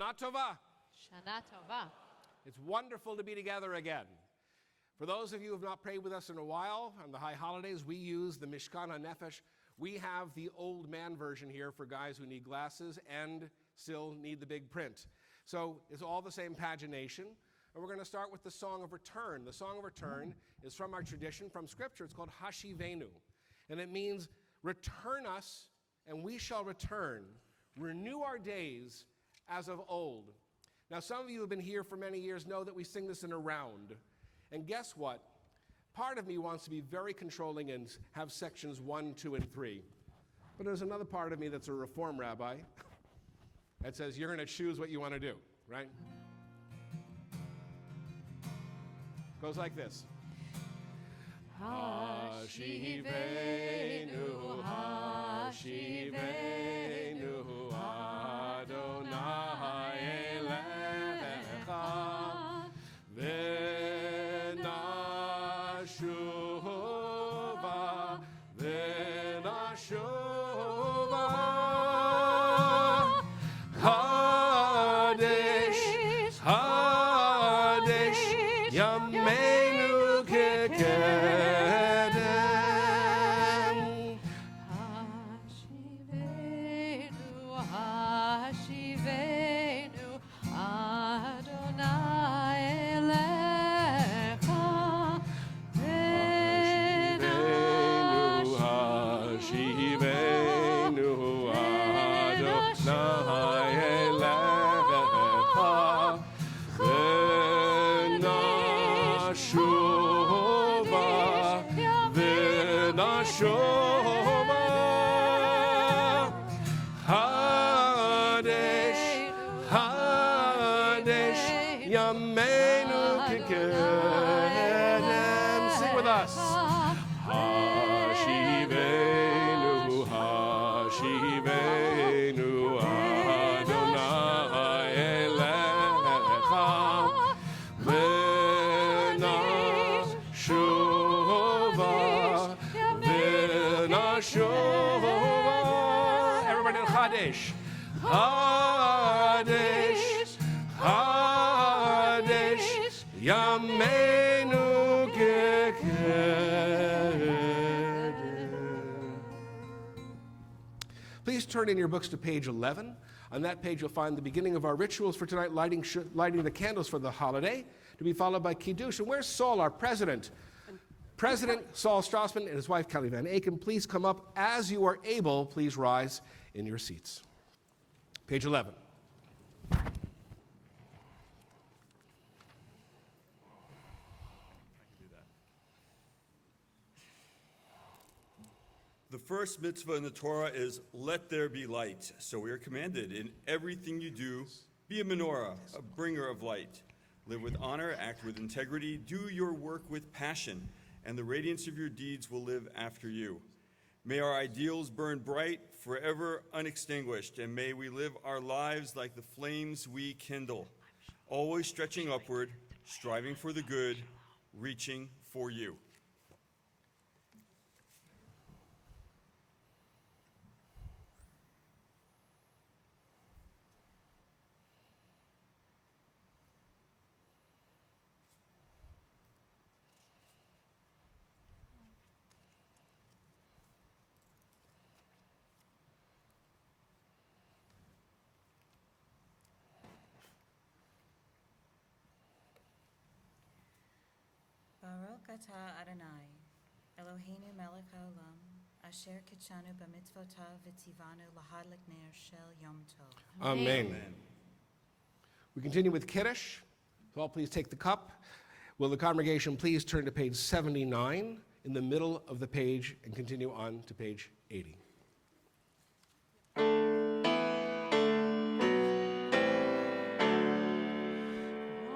Shana Tova. Shana Tova. It's wonderful to be together again. For those of you who have not prayed with us in a while, on the high holidays, we use the Mishkan HaNefesh. We have the old man version here for guys who need glasses and still need the big print. So it's all the same pagination. And we're going to start with the Song of Return. The Song of Return is from our tradition, from Scripture. It's called Hashivenu. And it means, return us, and we shall return. Renew our days as of old. Now, some of you who have been here for many years know that we sing this in a round. And guess what? Part of me wants to be very controlling and have sections 1, 2, and 3. But there's another part of me that's a reform rabbi that says you're going to choose what you want to do, right? Goes like this. Hashivenu, Hashivenu, Adonai Elecha, V'nashuva, V'nashuva, Hadesh, Hadesh, Yameinu Kekedem. Hashivenu, Adonai Elecha, Hashivenu, Adonai Elecha, V'nashuva, V'nashuva, Hadesh, Hadesh, Yameinu Kekedem. Sing with us. Hashivenu, Hashivenu, Adonai Elecha, V'nashuva, V'nashuva. Everybody in Hadesh. Hadesh, Hadesh, Yameinu Kekedem. Please turn in your books to page 11. On that page, you'll find the beginning of our rituals for tonight, lighting the candles for the holiday, to be followed by Kiddush. And where's Saul, our president? President Saul Strassman and his wife, Kelly Van Aken, please come up. As you are able, please rise in your seats. Page 11. The first mitzvah in the Torah is, let there be light. So we are commanded, in everything you do, be a menorah, a bringer of light. Live with honor, act with integrity, do your work with passion, and the radiance of your deeds will live after you. May our ideals burn bright, forever unextinguished, and may we live our lives like the flames we kindle, always stretching upward, striving for the good, reaching for you. Baruch atah Adonai, Eloheinu melech haolam, asher kitshanu b'mitzvotav v'tzivanu lahadlik ner shel yom tov. Amen. We continue with Kiddush. So all please take the cup. Will the congregation please turn to page 79 in the middle of the page and continue on to page 80.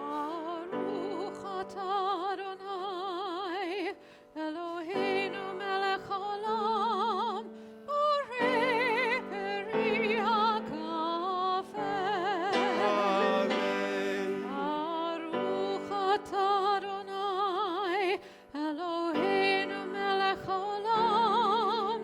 Baruch atah Adonai, Eloheinu melech haolam, borei peri hakafel. Baruch atah Adonai, Eloheinu melech haolam,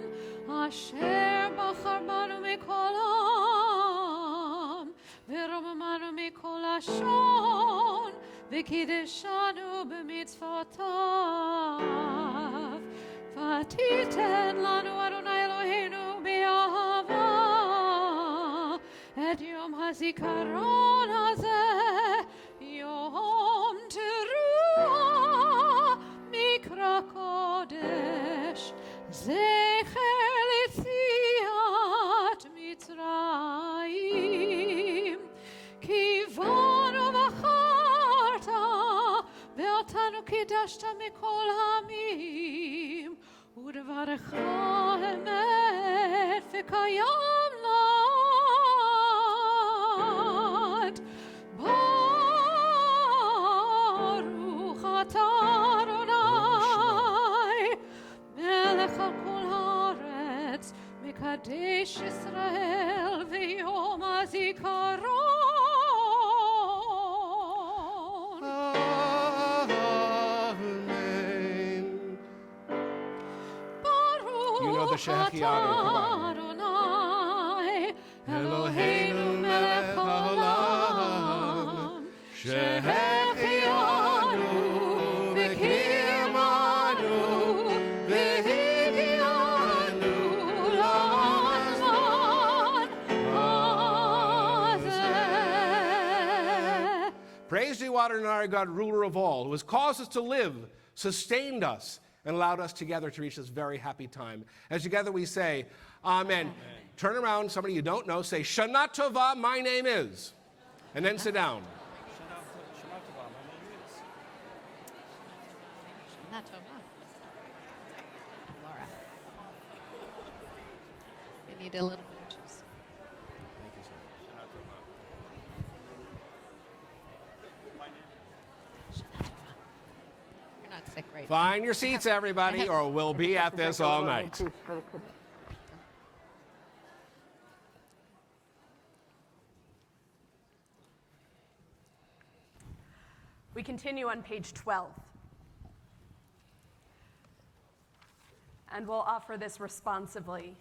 לשון, וקידשנו במצוותיו. ותיתן לנו אדוני אלוהינו באהבה את יום הזיכרון הזה, יום תרועה מקרא קודש, זכר ליציאת מצרים. כי בנו בחרת ואותנו קידשת מכל העמים, ודברך אמת וקיים לעד. ברוך אתה אדוני מלך על כל הארץ, מקדש ישראל ויום הזיכרון. Adonai, Eloheinu melech haolam, שהחיינו וקיימנו והגיענו לזמן הזה. Praise to you, Adonai, God, ruler of all, who has caused us to live, sustained us, and allowed us together to reach this very happy time. As together we say, Amen. Amen. Turn around, somebody you don't know, say, Shana Tova, my name is. And then sit down. Shana Tova, my name is. Shana Tova. Laura. We need a little bit of juice. Thank you, sir. Shana Tova. My name is. Shana Tova. You're not sick, right? Find your seats, everybody, or we'll be at this all night. We continue on page 12. And we'll offer this responsively.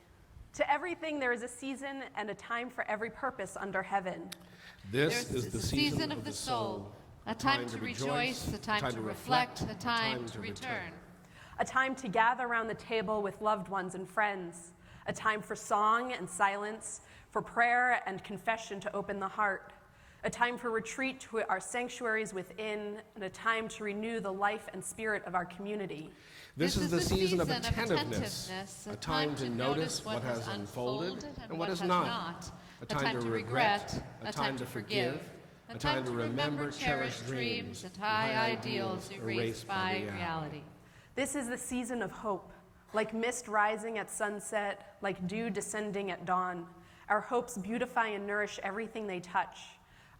To everything there is a season and a time for every purpose under heaven. This is the season of the soul. A time to rejoice, a time to reflect, a time to return. A time to gather around the table with loved ones and friends. A time for song and silence, for prayer and confession to open the heart. A time for retreat to our sanctuaries within, and a time to renew the life and spirit of our community. This is the season of attentiveness, a time to notice what has unfolded and what has not, a time to regret, a time to forgive, a time to remember cherished dreams and high ideals erased by reality. This is the season of hope, like mist rising at sunset, like dew descending at dawn. Our hopes beautify and nourish everything they touch.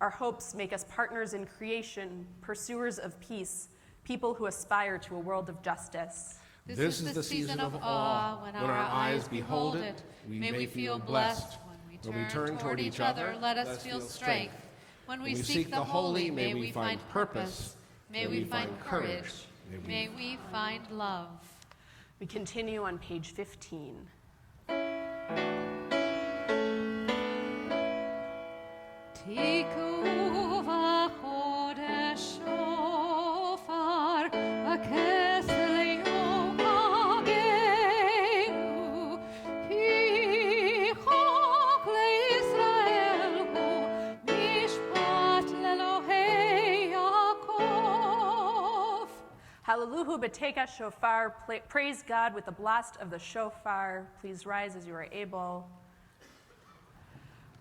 Our hopes make us partners in creation, pursuers of peace, people who aspire to a world of justice. This is the season of awe. When our eyes behold it, may we feel blessed. When we turn toward each other, let us feel strength. When we seek the holy, may we find purpose. May we find courage. May we find love. We continue on page 15. תיקעו בחודש שופר, הכסל יום חגנו, כי חוק לישראל הוא משפט לאלוהי יעקב. Hallelujah, Beteka Shofar. Praise God with the blast of the shofar. Please rise as you are able.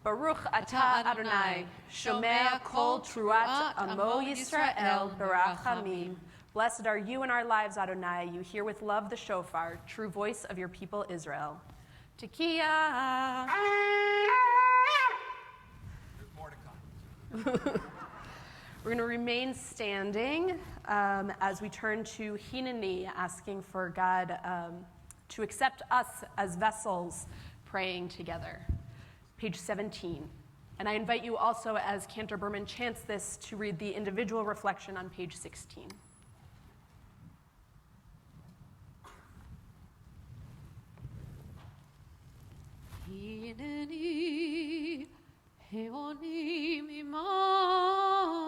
Baruch atah Adonai, shomea kol truat amo Yisrael barachamim. Blessed are you in our lives, Adonai. You hear with love the shofar, true voice of your people Israel. Tekiah. We're going to remain standing as we turn to Hineni, asking for God to accept us as vessels praying together. Page 17. And I invite you also, as Cantor Berman chants this, to read the individual reflection on page 16. Hineni, heonim imam.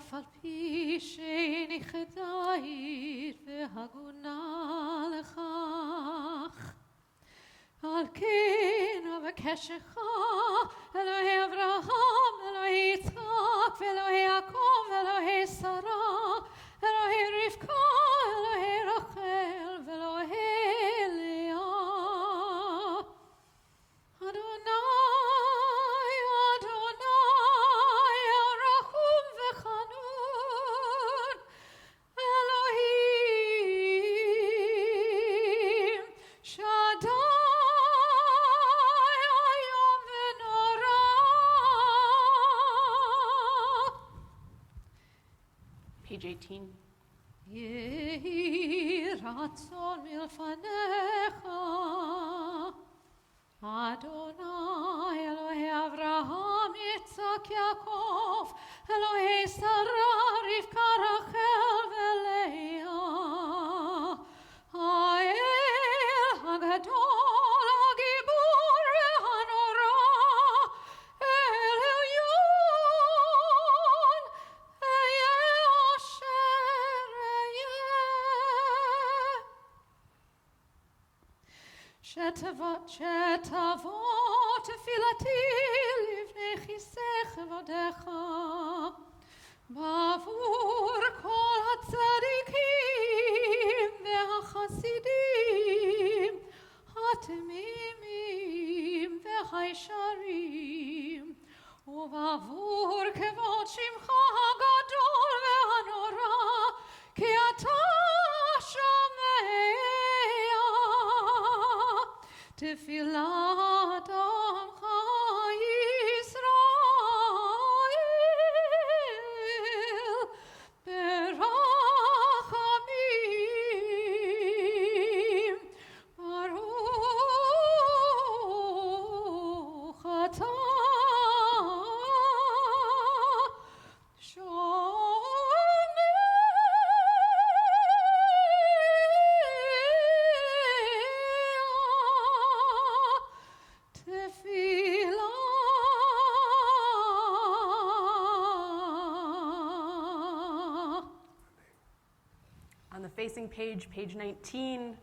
אף על פי שאיני כדאית והגונה לכך. על כן אבקשך, אלוהי אברהם, אלוהי יצחק, ואלוהי יעקב, ואלוהי שרה, אלוהי רבקה, אלוהי רחל, ואלוהי לאה. אדוני, אדוני, רחום וחנון, אלוהים, שדי איום ונורא. Page 18. יהי רצון מלפניך, אדוני, אלוהי אברהם, יצחק, יעקב, אלוהי שרה, רבקה, רחל ולאה. האל הגדול, הגיבור והנורא, אל עליון, אהיה אשר אהיה. שתבוא תפילתי לפני כיסא כבודך, בעבור כל הצדיקים והחסידים, התמימים והישרים, ובעבור כבוד שמך הגדול והנורא, כי אתה שומע תפילת עמך ישראל ברחמים. ברוך אתה On the facing page, page 19,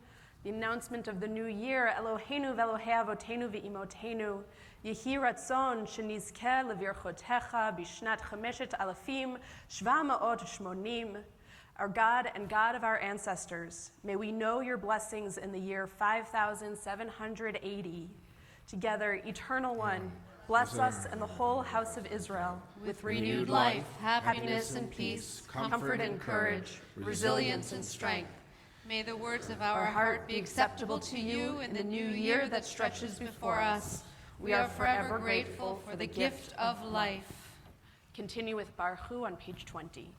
the announcement of the new year, Eloheinu ve'Elohei avotenu ve'imotenu, Yehi ratzon shenizkeh levirchotecha bishnat chameshet alafim shva ma'ot shmonim. Our God and God of our ancestors, may we know your blessings in the year 5780. Together, Eternal One, bless us and the whole house of Israel with renewed life, happiness and peace, comfort and courage, resilience and strength. May the words of our heart be acceptable to you in the new year that stretches before us. We are forever grateful for the gift of life. Continue with Baruch Hu on page 20.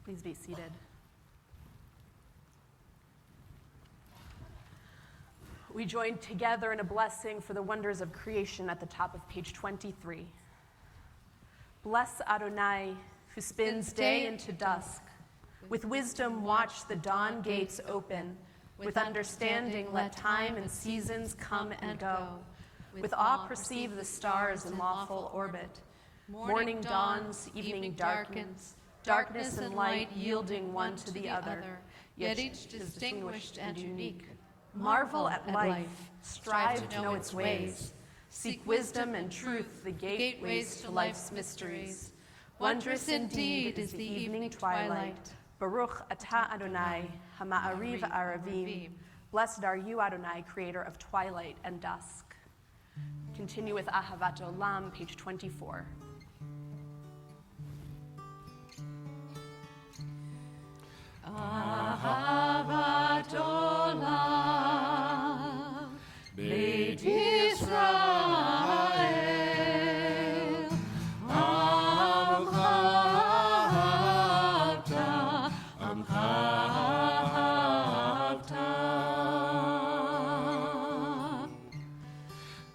Please be seated. We join together in a blessing for the wonders of creation at the top of page 23. Bless Adonai, who spins day into dusk. With wisdom watch the dawn gates open. With understanding let time and seasons come and go. With awe perceive the stars in lawful orbit. Morning dawns, evening darkens. Darkness and light yielding one to the other, yet each distinguished and unique. Marvel at life, strive to know its ways. Seek wisdom and truth, the gateways to life's mysteries. Wondrous indeed is the evening twilight. Baruch atah Adonai, hama'ariv aravim. Blessed are you, Adonai, creator of twilight and dusk. Continue with Ahavat Olam, page 24.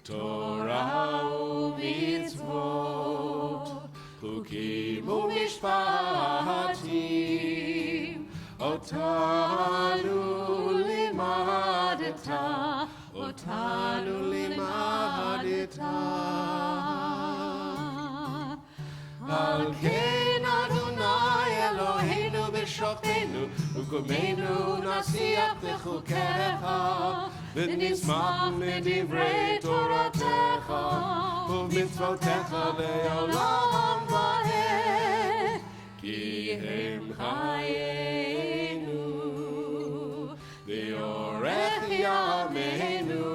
Torah u'mitzvot, chukim u'mishpatim, otanu limadeta, otanu limadeta. Al ken Adonai Eloheinu b'shofteinu, u'kumenu nasiach b'chukecha, v'nismach medivrei Toratecha, u'mitzvotecha le'olam va'ed, ki hem chayenu, v'yorech yameinu,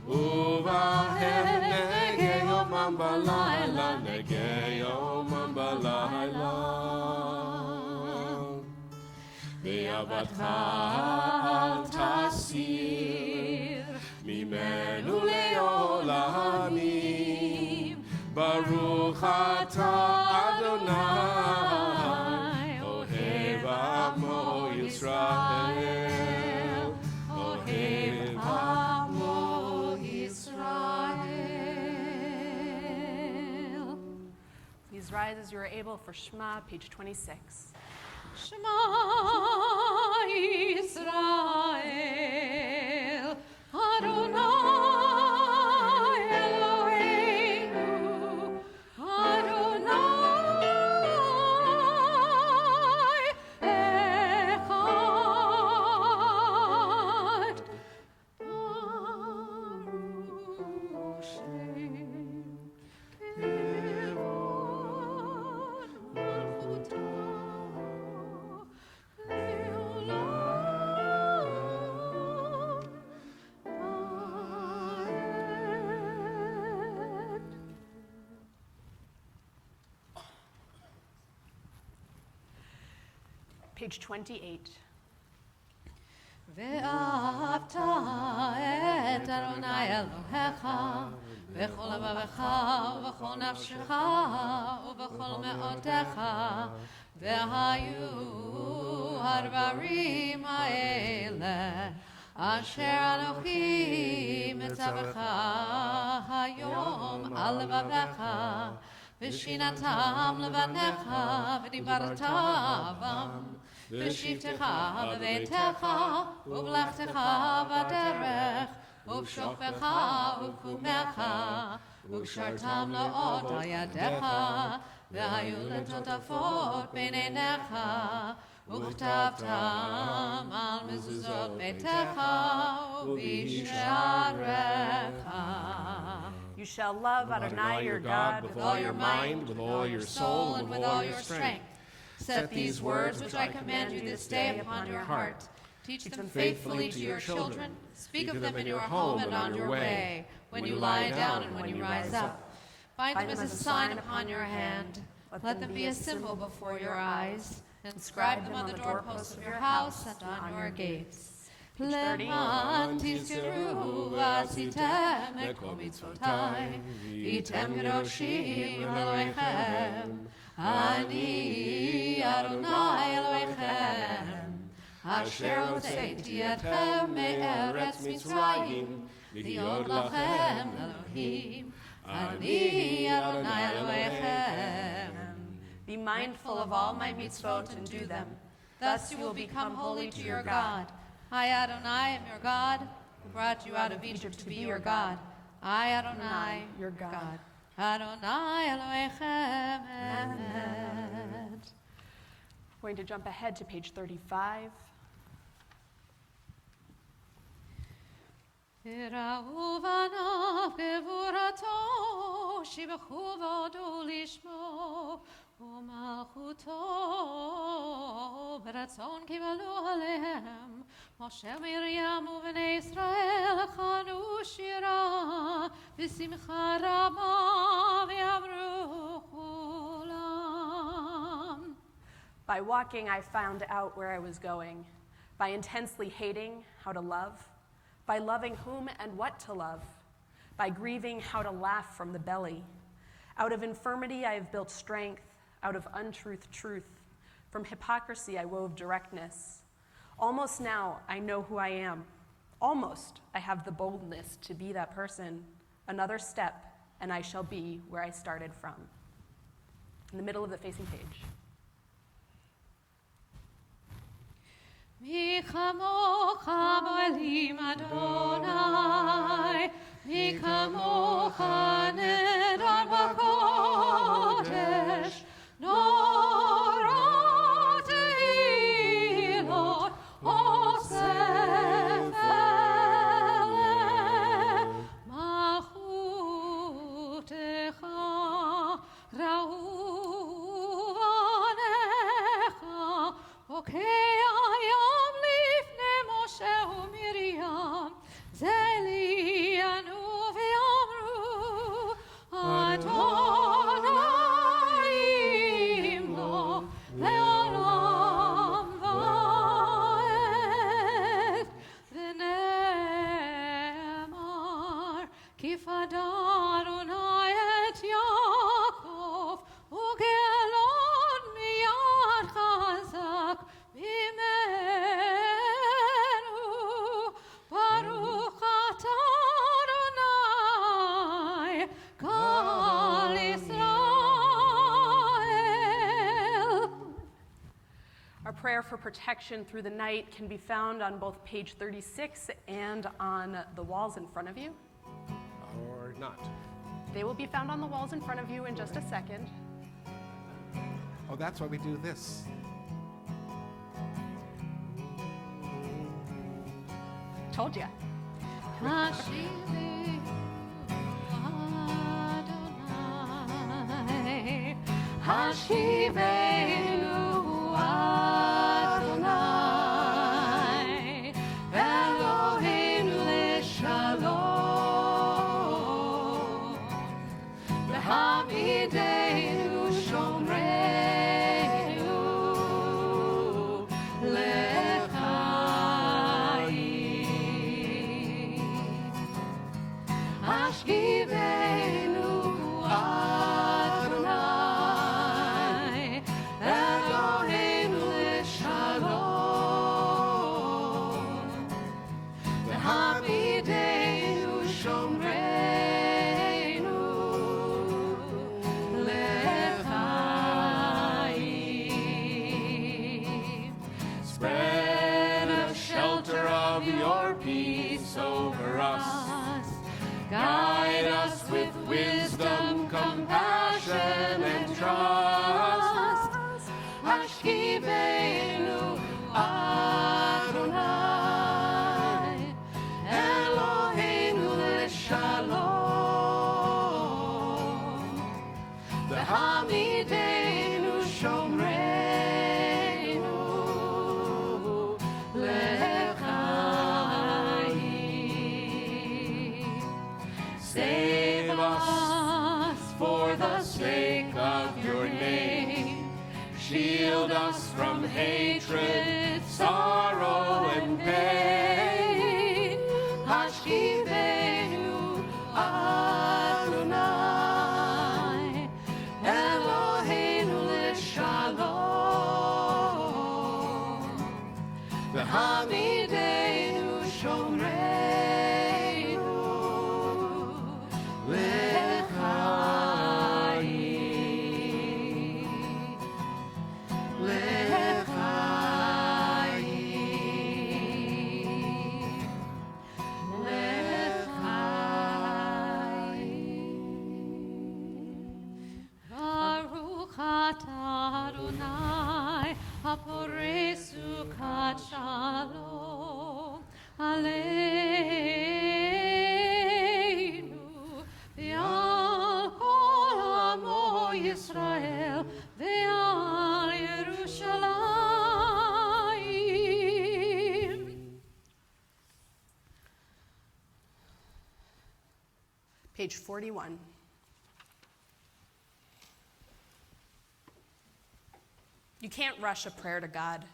u'vahem negei yomam b'layla, negei yomam b'layla. Ve'avatcha al tasir mimenu le'olamim, Baruch atah Adonai, ohev amo Yisrael, ohev amo Israel. Please rise as you are able for Shema, page 26. Shema Yisrael, Adonai Eloheinu, Adonai Echad. Baruch Shem Kevod Malchuto Leolam Amen. Page 28. ואהבת את אדוני אלוהיך בכל לבבך ובכל נפשך ובכל מאודך, והיו הדברים האלה אשר אנוכי מצווך היום על לבבך, ושינתם לבניך ודיברת בם, בשבתך בביתך ובלכתך בדרך ובשוכבך ובקומך, וקשרתם לעוד על ידיך, והיו לטוטפות בין עיניך, וכתבתם על מזוזות ביתך ובשעריך. You shall love Adonai your God with all your mind, with all your soul, and with all your strength. Set these words which I command you this day upon your heart. Teach them faithfully to your children. Speak of them in your home and on your way, when you lie down and when you rise up. Bind them as a sign upon your hand. Let them be a symbol before your eyes. Inscribe them on the doorposts of your house and on your gates. למען תזכרו ועשיתם את כל מצוותיי, והייתם קדושים אלוהיכם, אני אדוני אלוהיכם, אשר הוצאתי אתכם מארץ מצרים, להיות לכם אלוהים, אני אדוני אלוהיכם. Be mindful of all my mitzvot and do them. Thus you will become holy to your God. I, Adonai, am your God, who brought you out of Egypt to be your God. I, Adonai, your God. Adonai Elohechem. Amen. We're going to jump ahead to page 35. יראו בניו גבורתו, שבחו והודו לשמו, ומלכותו ברצון קיבלו עליהם. משה מרים ובני ישראל חנו שירה, בשמחה רבה ויאמרו כולם. By walking, I found out where I was going. By intensely hating, how to love. By loving whom and what to love. By grieving, how to laugh from the belly. Out of infirmity, I have built strength. Out of untruth, truth. From hypocrisy I wove directness. Almost now I know who I am. Almost I have the boldness to be that person. Another step, and I shall be where I started from. In the middle of the facing page. Mi chamocha b'elim Adonai, mi chamocha nedar b'kodesh, nora tehilot osef ele, malchutecha ra'u vanecha, okay. Prayer for protection through the night can be found on both page 36 and on the walls in front of you. Or not. They will be found on the walls in front of you in just a second. Oh, that's why we do this. Told ya. Hashivenu Adonai, Eloheinu leshalom, v'hamidenu shomreinu lechayim, Hashivenu guide us with wisdom, compassion, and trust. Hashivenu Adonai, Eloheinu leshalom, v'hamidenu shomreinu lechayim. Save us for the sake of your name. Shield us from hatred, sorrow, and pain. Hashivenu Adonai, Eloheinu leshalom, v'hamidenu shomreinu Apore sukat shalom aleinu ve'al kol amo Yisrael ve'al Yerushalayim. Page 41. You can't rush a prayer to God.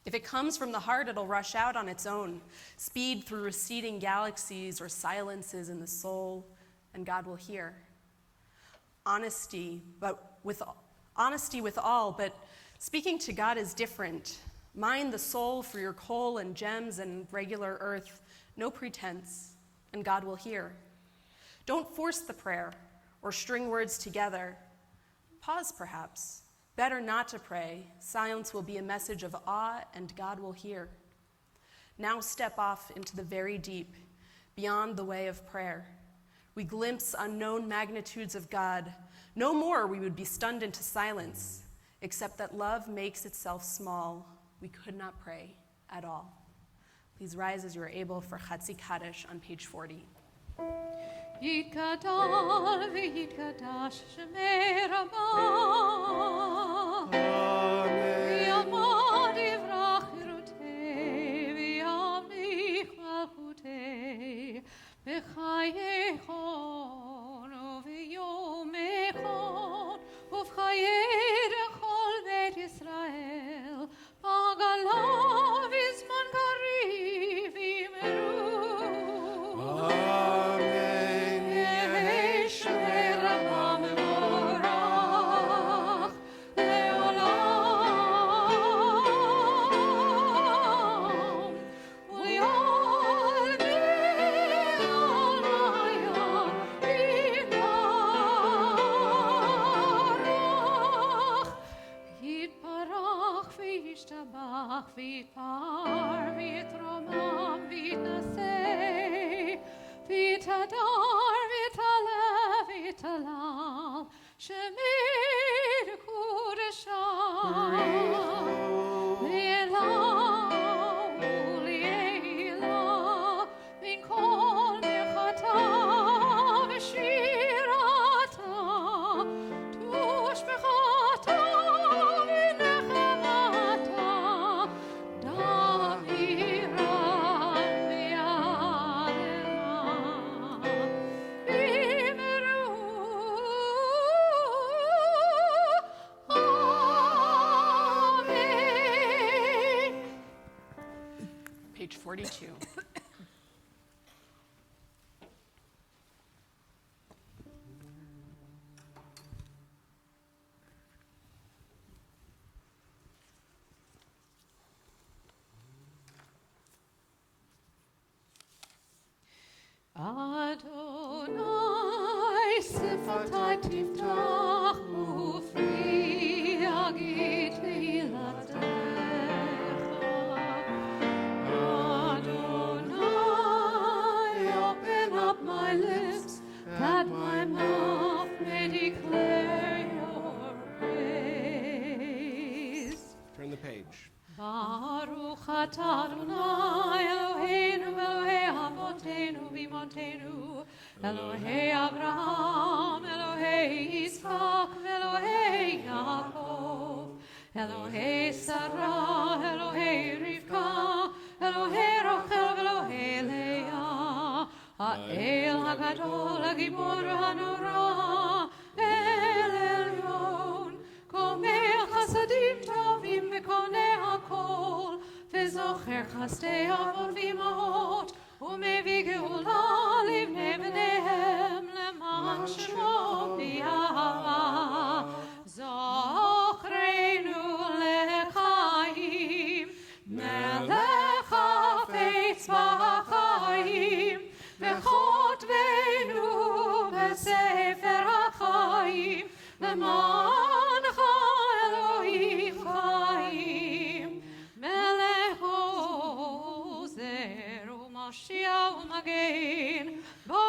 If it comes from the heart, it'll rush out on its own, speed through receding galaxies or silences in the soul, and God will hear. Honesty with all, but Speaking to God is different. Mine the soul for your coal and gems and regular earth, no pretense, and God will hear. Don't force the prayer or string words together. Pause, perhaps. Better not to pray. Silence will be a message of awe, and God will hear. Now step off into the very deep, beyond the way of prayer. We glimpse unknown magnitudes of God. No more we would be stunned into silence, except that love makes itself small. We could not pray at all. Please rise as you are able for Chatzi Kaddish on page 40. יתגדל ויתקדש שמי רבה ויעמוד יברח חירותי וימליך מלכותי בחיי חון וביומי חון ובחיי כל בית ישראל בגלה בזמן קריב יאמרו ויתפאר ויתרומם ויתנשא ויתהדר ויתעלה ויתהלל שמי לקודשה לעילה ולעילה מן כל מלאכתה ושירתה תושבחתה Page 42. Adonai sifatai tiftach ufri agit leilatecha Adonai open up my lips that my mouth may declare your praise. Turn the page. Baruch atah Adonai Eloheinu Elohei Avotenu v'imotenu Elohei Abraham Elohei Yitzchak Elohei Yaakov Elohei Sarah Elohei Rivka Elohei Rachel Elohei Leah Ha'el HaGadol HaGibor HaNorah El Elyon Gomel Chasadim Tovim V'konei HaKol וזוכר חסדי אבות ואימהות ומביא גאולה לבני בניהם למען שמו ביאהבה זוכרנו לחיים מלך חפץ בחיים וכותבנו בספר החיים למענך אלוהי חיים מלך עוזר ומושיע ומגן ברוך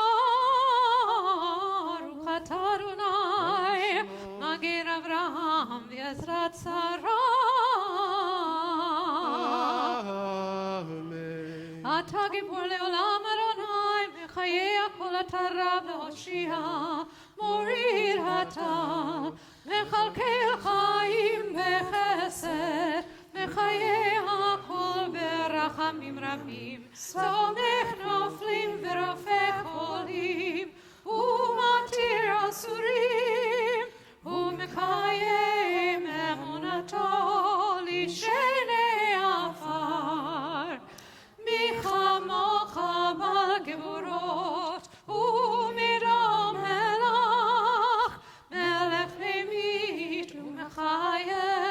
אתה אדוני מגן אברהם ועזרת שרה אתה גיבור לעולם אדוני בחיי הכל אתה רב להושיע מוריד אתה מכלכל חיים בחסד בחיי הכל ברחמים רבים סומך נופלים ורופא חולים ומתיר אסורים ומקיים אמונתו לשני עפר מי כמוך בעל גבורות ומרום מלך מלך ממית ומחיה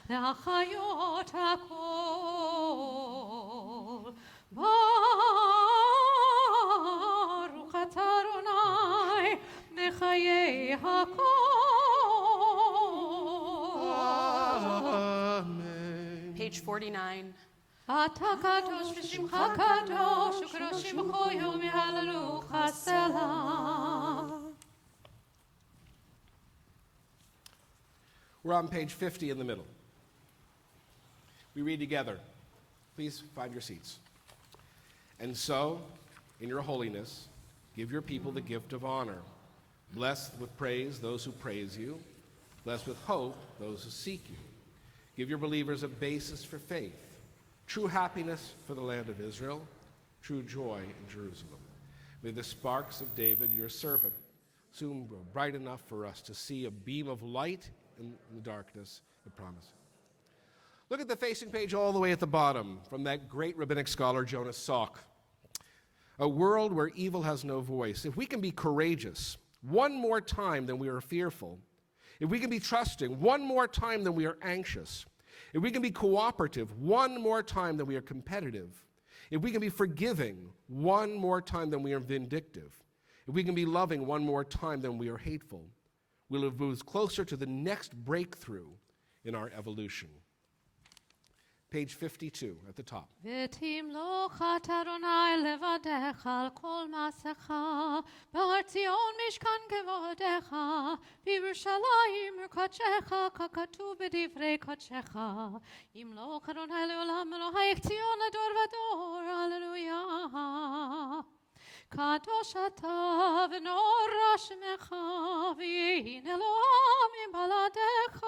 להחיות הכל. ברוך אתה אדוני מחיי הכל. Page 49. אתה קדוש ושמך קדוש וקדושים בכל יום יהללוך סלע. We're on page 50 in the middle. We read together. Please find your seats. And so, in your holiness, give your people the gift of honor. Bless with praise those who praise you. Bless with hope those who seek you. Give your believers a basis for faith, true happiness for the land of Israel, true joy in Jerusalem. May the sparks of David, your servant, soon grow bright enough for us to see a beam of light in the darkness, the promise. Look at the facing page all the way at the bottom from that great rabbinic scholar, Jonas Salk. A world where evil has no voice. If we can be courageous one more time than we are fearful, if we can be trusting one more time than we are anxious, if we can be cooperative one more time than we are competitive, if we can be forgiving one more time than we are vindictive, if we can be loving one more time than we are hateful, we'll have moved closer to the next breakthrough in our evolution. Page 52 at the top. ותמלוך אתה אדוני לבדך על כל מעשיך, בהר ציון משכן כבודך, בירושלים קודשך, ככתוב בדברי קודשך. ימלוך אדוני לעולם אלוהיך ציון לדור ודור, הללויה. קדוש אתה ונורא שמך, ויהי אלוהים מבלעדיך.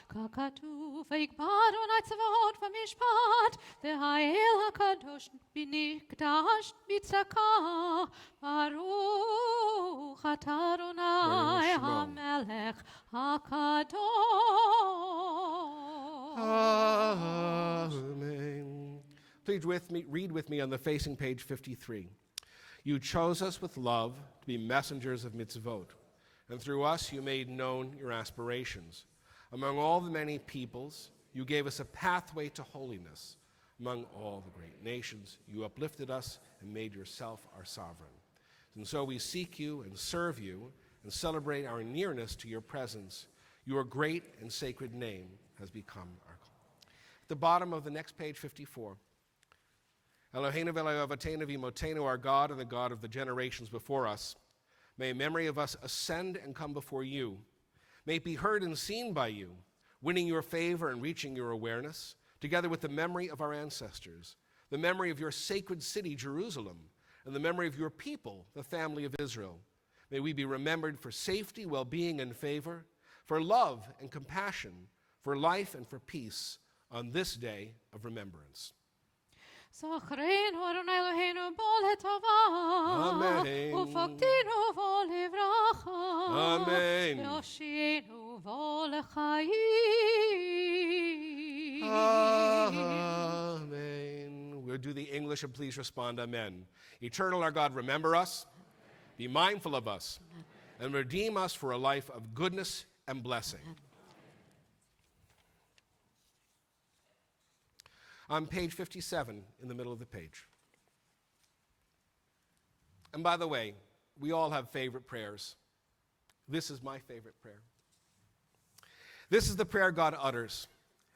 ככתוב, ויקבע אדוני צבאות במשפט, והאל הקדוש בנקדש בצדקה. ברוך אתה אדוני המלך הקדוש. Amen. Please read with me on the facing page 53. You chose us with love to be messengers of mitzvot, and through us you made known your aspirations. Among all the many peoples, you gave us a pathway to holiness. Among all the great nations, you uplifted us and made yourself our sovereign. And so we seek you and serve you and celebrate our nearness to your presence. Your great and sacred name has become our call. At the bottom of the next page, 54. Eloheinu v'Eloheinu v'Imotenu, our God and the God of the generations before us, may a memory of us ascend and come before you. May it be heard and seen by you, winning your favor and reaching your awareness, together with the memory of our ancestors, the memory of your sacred city, Jerusalem, and the memory of your people, the family of Israel. May we be remembered for safety, well-being, and favor, for love and compassion, for life and for peace on this day of remembrance. זכרנו אדוני אלוהינו בו לטובה, אמן. ופקדנו בו לברכה, אמן. והושיענו בו לחיים. Amen. We'll do the English and please respond, amen. Eternal our God, remember us, be mindful of us, and redeem us for a life of goodness and blessing. On page 57, in the middle of the page. And by the way, we all have favorite prayers. This is my favorite prayer. This is the prayer God utters.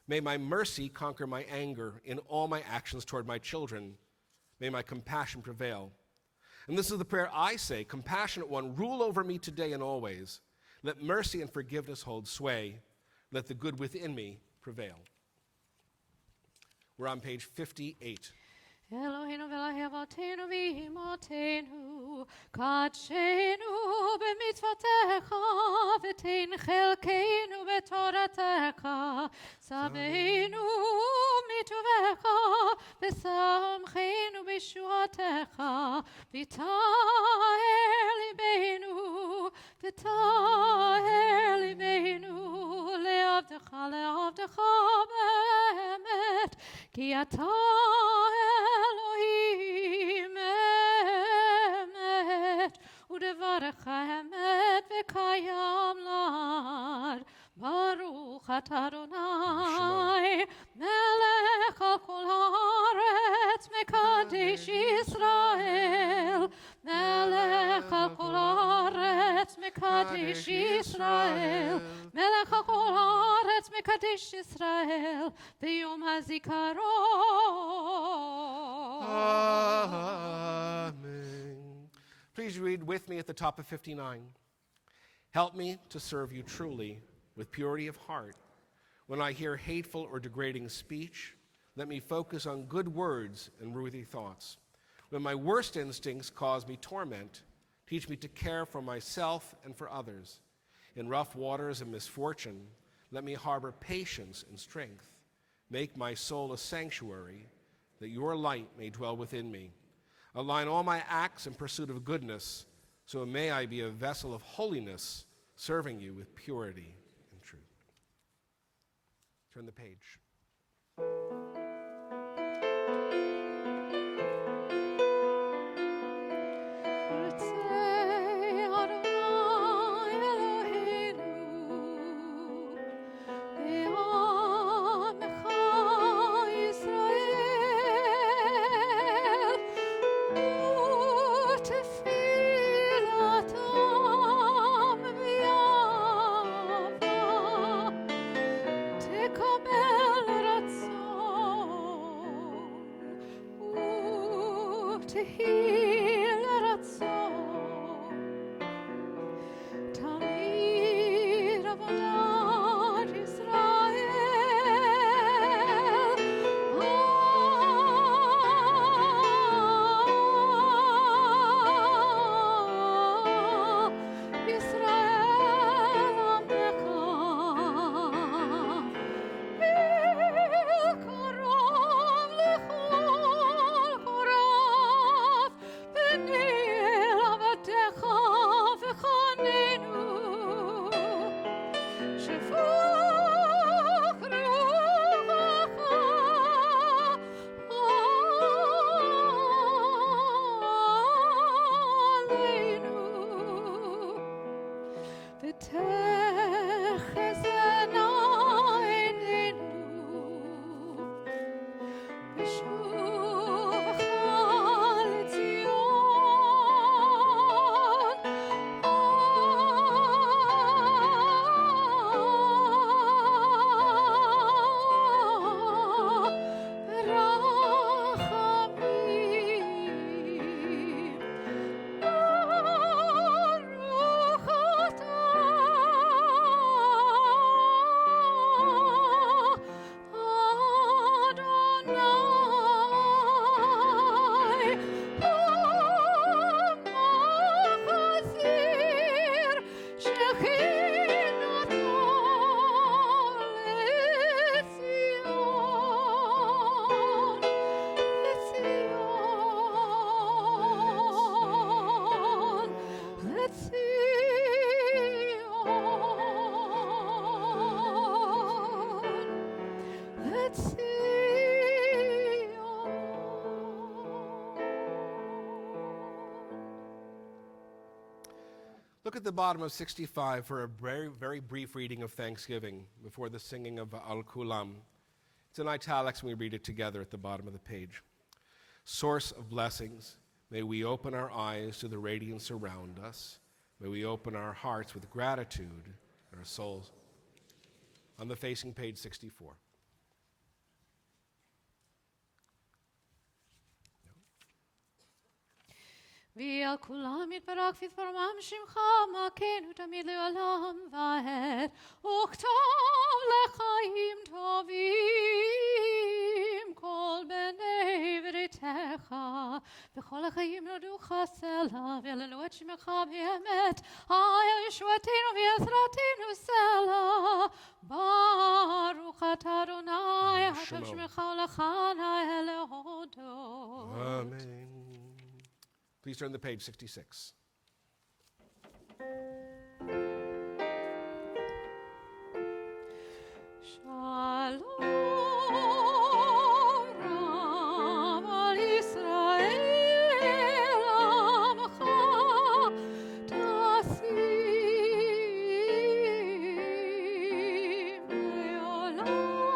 May my mercy conquer my anger in all my actions toward my children. May my compassion prevail. And this is the prayer I say, Compassionate One, rule over me today and always. Let mercy and forgiveness hold sway. Let the good within me prevail. We're on page 58. אלוהינו ואלוהי אבותינו ואמותינו, קדשנו במצוותיך, ותן חלקנו בתורתך, שבענו מטובך, ושמחנו בישועתך, ותטהר ליבנו, ותטהר ליבנו, לעבדך באמת, כי אתה אלוהים אמת, ודברך אמת וקיים לעד. ברוך אתה אדוני Adonai, Melech al kol haaretz, Mekadesh Yisrael, Melech al kol haaretz, Mekadesh Yisrael, Melech al kol haaretz, Mekadesh Yisrael, B'yom hazikaron. Amen. Please read with me at the top of 59. Help me to serve you truly with purity of heart. When I hear hateful or degrading speech, let me focus on good words and worthy thoughts. When my worst instincts cause me torment, teach me to care for myself and for others. In rough waters and misfortune, let me harbor patience and strength. Make my soul a sanctuary, that your light may dwell within me. Align all my acts in pursuit of goodness, so may I be a vessel of holiness, serving you with purity and truth. Turn the page. Look at the bottom of 65 for a very, very brief reading of Thanksgiving before the singing of Al Kulam. It's in italics, and we read it together at the bottom of the page. Source of blessings, may we open our eyes to the radiance around us. May we open our hearts with gratitude and our souls. On the facing page 64. ועל כולם יתברך ויתפרמם שמך מלכנו תמיד לעולם ועד וכתוב לחיים טובים כל בני בריתך וכל החיים נודעוך סלע והללו את שמך באמת ישועתנו ועזרתנו סלע ברוך אתה אדוני הטוב שמך ולך נאה להודות. Amen. Please turn the page, 66. Shalom Rav al Yisrael Amcha Tasim Leolam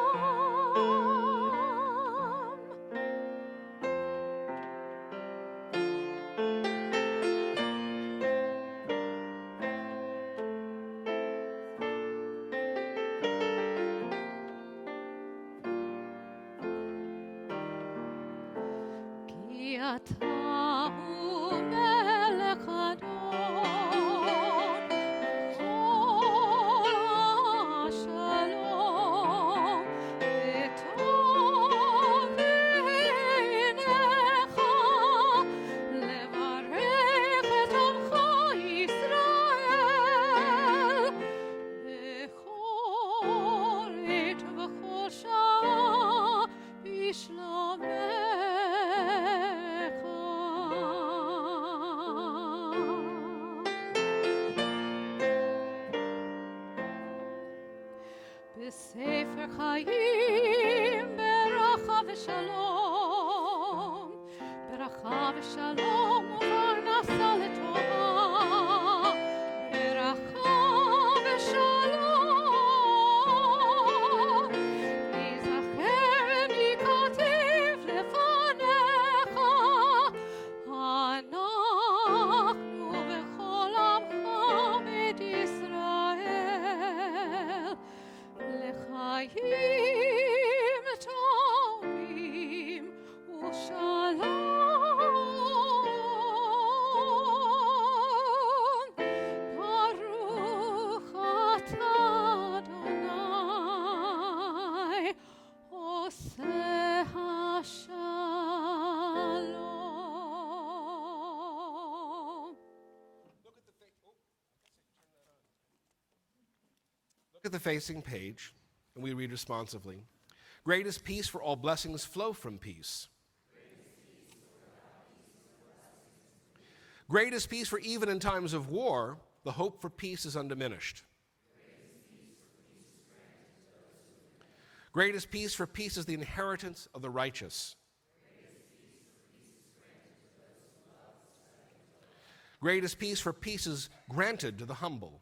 בספר חיים ברכה ושלום, ברכה ושלום ופרנסה לטובה, ברכה ושלום, ייזכר ונכתב לפניך, אנחנו וכל עמך בית ישראל, לחיים טובים ושלום. ברוך אתה אדוני עושה השלום. Look at the facing page, and we read responsively. Great is peace, for all blessings flow from peace. Great is peace, for even in times of war, the hope for peace is undiminished. Great is peace, for peace is the inheritance of the righteous. Great is peace, for peace is granted to the humble.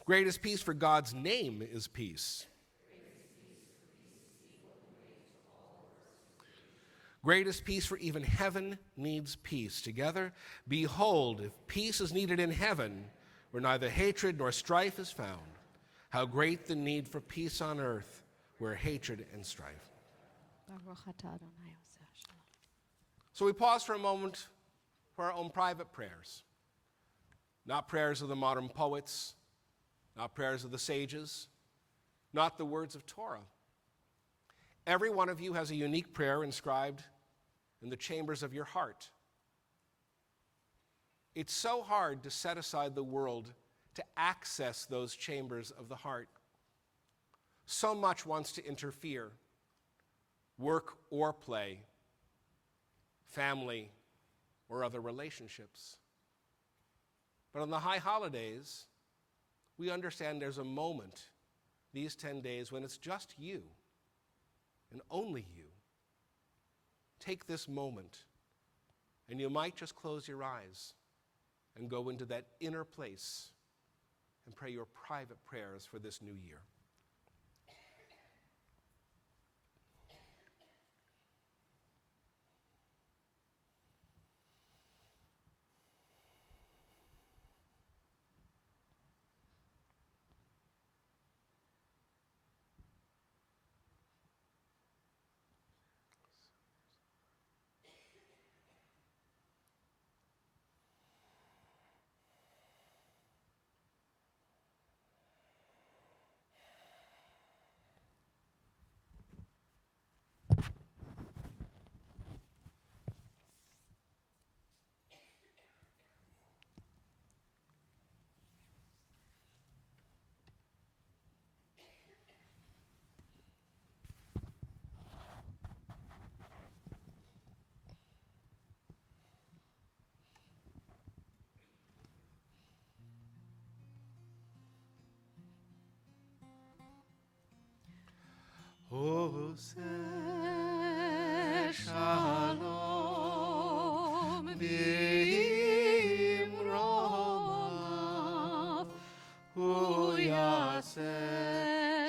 Great is peace, for God's name is peace. Great is peace, for even heaven needs peace. Together, behold, if peace is needed in heaven, where neither hatred nor strife is found, how great the need for peace on earth, where hatred and strife. So we pause for a moment for our own private prayers. Not prayers of the modern poets, not prayers of the sages, not the words of Torah. Every one of you has a unique prayer inscribed in the chambers of your heart. It's so hard to set aside the world to access those chambers of the heart. So much wants to interfere, work or play, family or other relationships. But on the high holidays, we understand there's a moment, these 10 days, when it's just you and only you. Take this moment, and you might just close your eyes and go into that inner place and pray your private prayers for this new year. Oseh shalom b'imromav uyaseh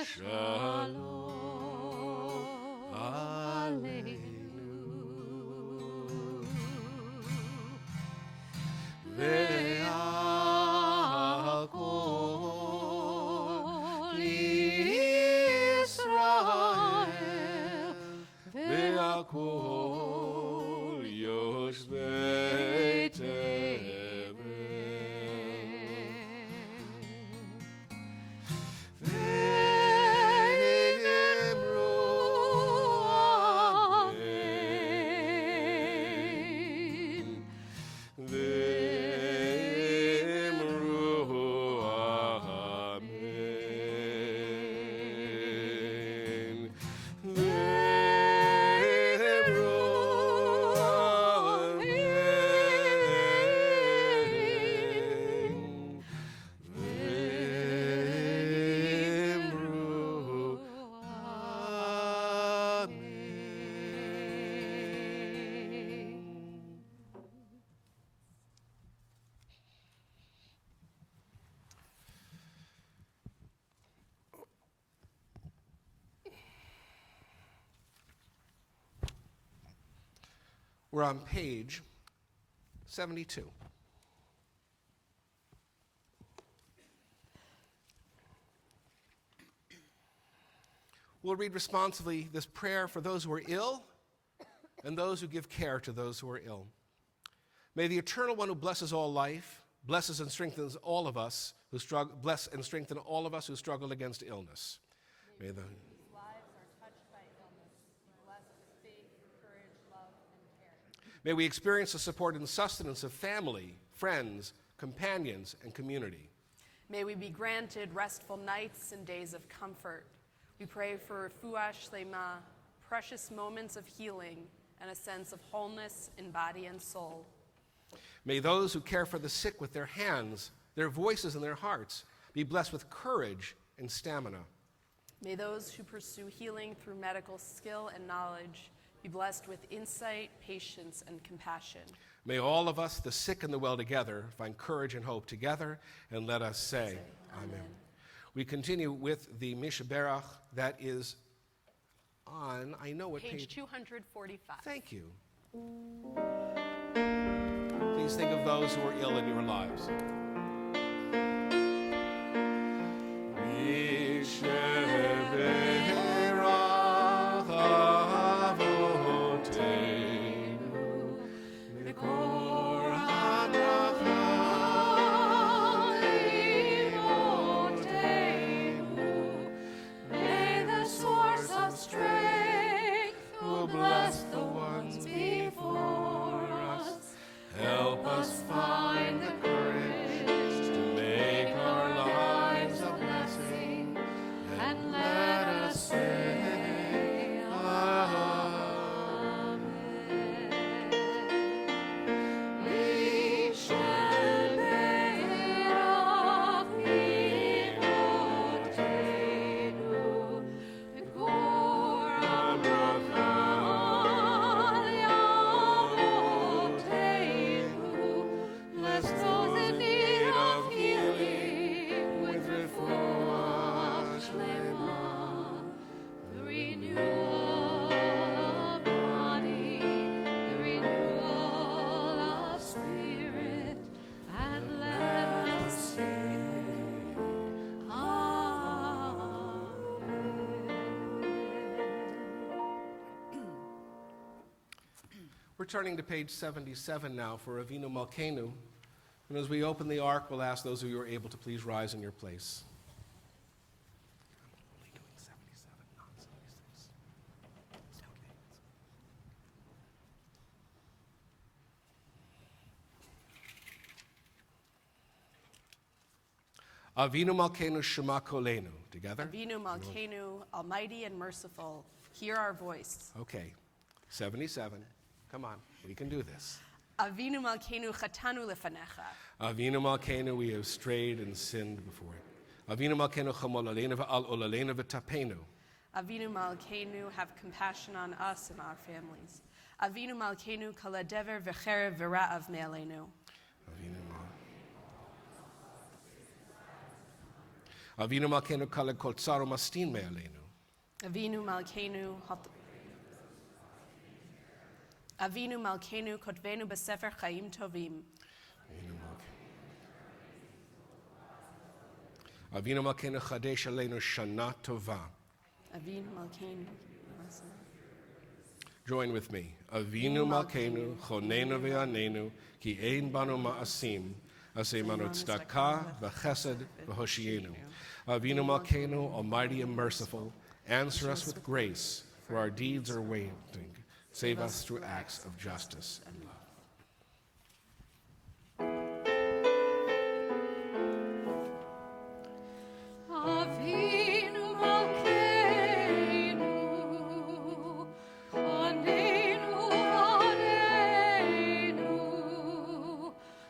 shalom aleinu ve'al kol Yisrael We're on page 72. We'll read responsively this prayer for those who are ill and those who give care to those who are ill. May the Eternal One who blesses all life, blesses and strengthens all of us who struggle, bless and strengthen all of us who struggle against illness. May the lives are touched by illness, be blessed with faith, courage, love, and care. May we experience the support and sustenance of family, friends, companions, and community. May we be granted restful nights and days of comfort. We pray for refuah shlema, precious moments of healing, and a sense of wholeness in body and soul. May those who care for the sick with their hands, their voices, and their hearts be blessed with courage and stamina. May those who pursue healing through medical skill and knowledge be blessed with insight, patience, and compassion. May all of us, the sick and the well together, find courage and hope together, and let us say, Amen. We continue with the Mishberach that is on, I know what Page 245. Thank you. Please think of those who are ill in your lives. Bless the ones before us. Help us find the courage to make our lives a blessing, and let us say Amen. We're turning to page 77 now for Avinu Malkeinu. And as we open the ark, we'll ask those of you who are able to please rise in your place. I'm only doing 77, not 76. It's okay. Avinu Malkeinu Shema Kolenu. Together? Avinu Malkeinu, almighty and merciful, hear our voice. Okay. 77. Come on, we can do this. Avinu Malkeinu chatanu lefanecha. Avinu Malkeinu, we have strayed and sinned before it. Avinu Malkeinu chamol aleinu v'al olaleinu v'tapenu. Avinu Malkeinu, have compassion on us and our families. Avinu Malkeinu kala dever v'cherev v'ra'av me'aleinu. Avinu Malkeinu kala kol tsar u'mastin me'aleinu. Avinu Malkeinu kotvenu b'sefer chaim tovim. Avinu Malkeinu chadesh aleinu shana tova. Avinu Malkeinu. Join with me. Avinu Malkeinu, chonenu ve'anenu, ki ein banu ma'asim, asemanu tzedakah, v'chesed, v'hoshienu. Avinu Malkeinu, almighty and merciful, answer us with grace, for our deeds are waiting. Save us through acts of justice and love. Avinu Malkeinu, Chonenu Vaneinu.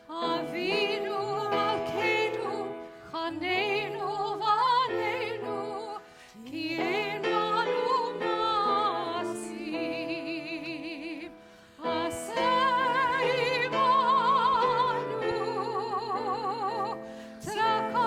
Avinu Malkeinu, Chonenu Vaneinu, ki ein banu ma'asim. Asei banu tzedakah.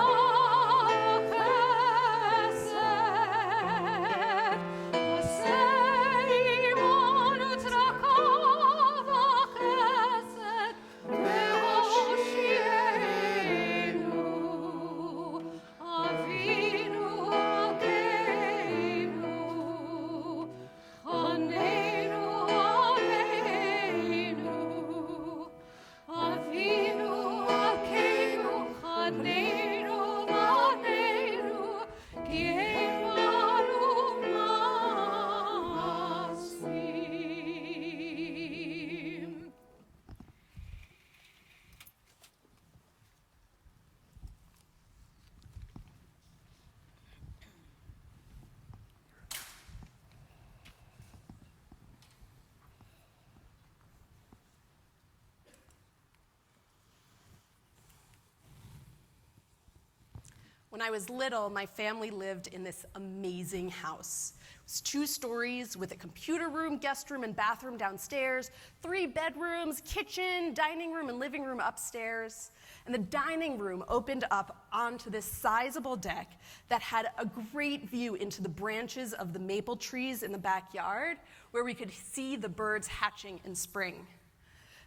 When I was little, my family lived in this amazing house. It was 2 stories with a computer room, guest room, and bathroom downstairs, 3 bedrooms, kitchen, dining room, and living room upstairs. And the dining room opened up onto this sizable deck that had a great view into the branches of the maple trees in the backyard, where we could see the birds hatching in spring.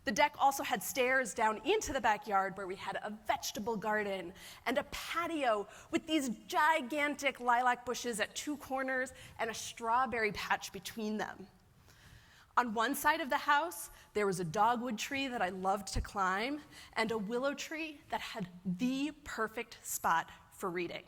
The deck also had stairs down into the backyard where we had a vegetable garden and a patio with these gigantic lilac bushes at 2 corners and a strawberry patch between them. On one side of the house, there was a dogwood tree that I loved to climb and a willow tree that had the perfect spot for reading.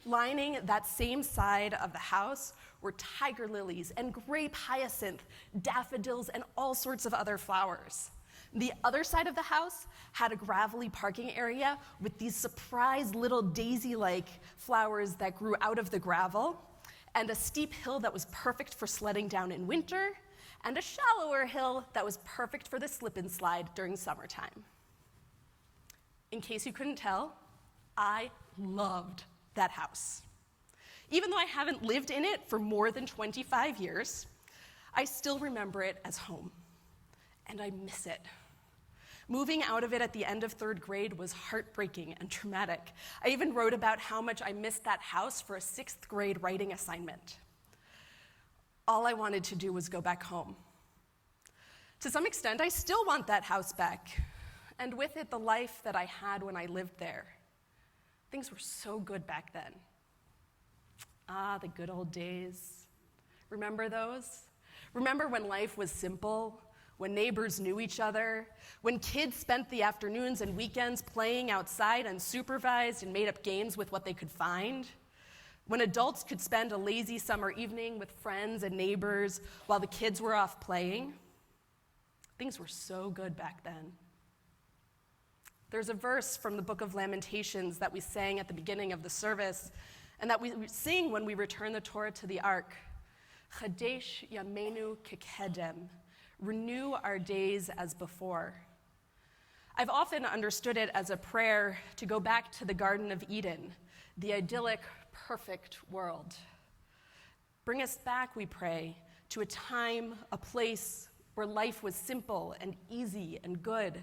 Lining that same side of the house were tiger lilies and grape hyacinth, daffodils, and all sorts of other flowers. The other side of the house had a gravelly parking area with these surprise little daisy-like flowers that grew out of the gravel, and a steep hill that was perfect for sledding down in winter, and a shallower hill that was perfect for the slip and slide during summertime. In case you couldn't tell, I loved that house. Even though I haven't lived in it for more than 25 years, I still remember it as home, and I miss it. Moving out of it at the end of 3rd grade was heartbreaking and traumatic. I even wrote about how much I missed that house for a 6th grade writing assignment. All I wanted to do was go back home. To some extent, I still want that house back, and with it, the life that I had when I lived there. Things were so good back then. Ah, the good old days. Remember those? Remember when life was simple, when neighbors knew each other, when kids spent the afternoons and weekends playing outside unsupervised and made up games with what they could find, when adults could spend a lazy summer evening with friends and neighbors while the kids were off playing. Things were so good back then. There's a verse from the book of Lamentations that we sang at the beginning of the service and that we sing when we return the Torah to the Ark. Chadesh Yameinu Kekedem, renew our days as before. I've often understood it as a prayer to go back to the Garden of Eden, the idyllic, perfect world. Bring us back, we pray, to a time, a place where life was simple and easy and good.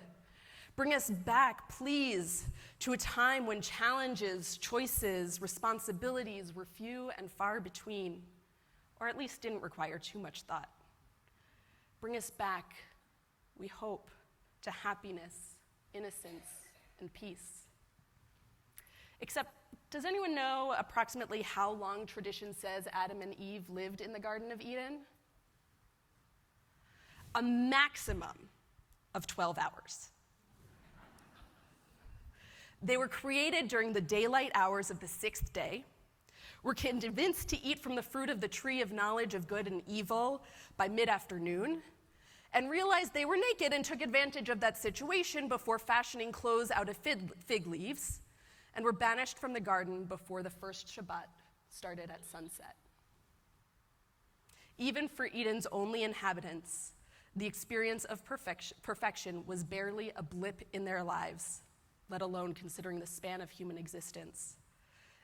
Bring us back, please, to a time when challenges, choices, responsibilities were few and far between, or at least didn't require too much thought. Bring us back, we hope, to happiness, innocence, and peace. Except, does anyone know approximately how long tradition says Adam and Eve lived in the Garden of Eden? a maximum of 12 hours. They were created during the daylight hours of the 6th day, were convinced to eat from the fruit of the tree of knowledge of good and evil by mid-afternoon, and realized they were naked and took advantage of that situation before fashioning clothes out of fig leaves, and were banished from the garden before the first Shabbat started at sunset. Even for Eden's only inhabitants, the experience of perfection was barely a blip in their lives, let alone considering the span of human existence.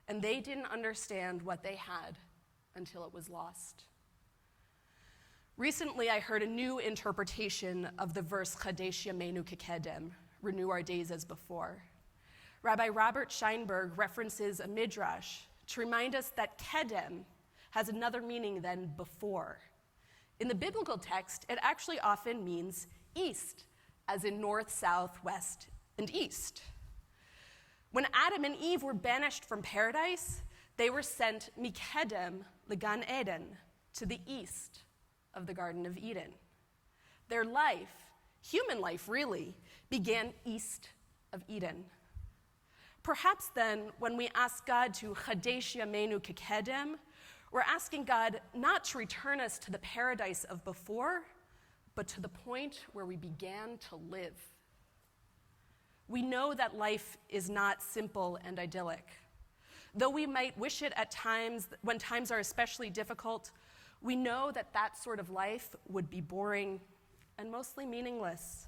And they didn't understand what they had until it was lost. Recently, I heard a new interpretation of the verse Chadesh Yameinu Kekedem, renew our days as before. Rabbi Robert Scheinberg references a midrash to remind us that Kedem has another meaning than before. In the biblical text, it actually often means east, as in north, south, west, and east. When Adam and Eve were banished from paradise, they were sent Mikedem Legan Eden, to the east of the Garden of Eden. Their life, human life really, began east of Eden. Perhaps then, when we ask God to Chadesh Yameinu Kekedem, we're asking God not to return us to the paradise of before, but to the point where we began to live. We know that life is not simple and idyllic. Though we might wish it at times, when times are especially difficult, we know that that sort of life would be boring and mostly meaningless.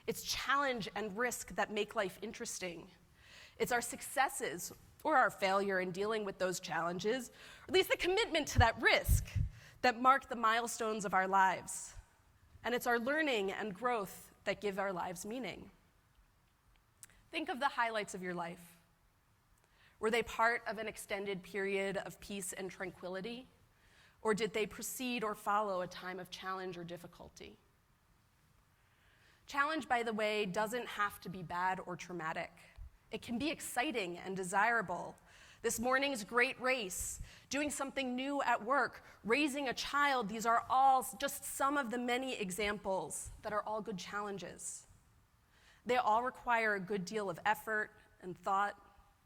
It's challenge and risk that make life interesting. It's our successes or our failure in dealing with those challenges, or at least the commitment to that risk, that mark the milestones of our lives. And it's our learning and growth that give our lives meaning. Think of the highlights of your life. Were they part of an extended period of peace and tranquility? Or did they precede or follow a time of challenge or difficulty? Challenge, by the way, doesn't have to be bad or traumatic. It can be exciting and desirable. This morning's great race, doing something new at work, raising a child, these are all just some of the many examples that are all good challenges. They all require a good deal of effort and thought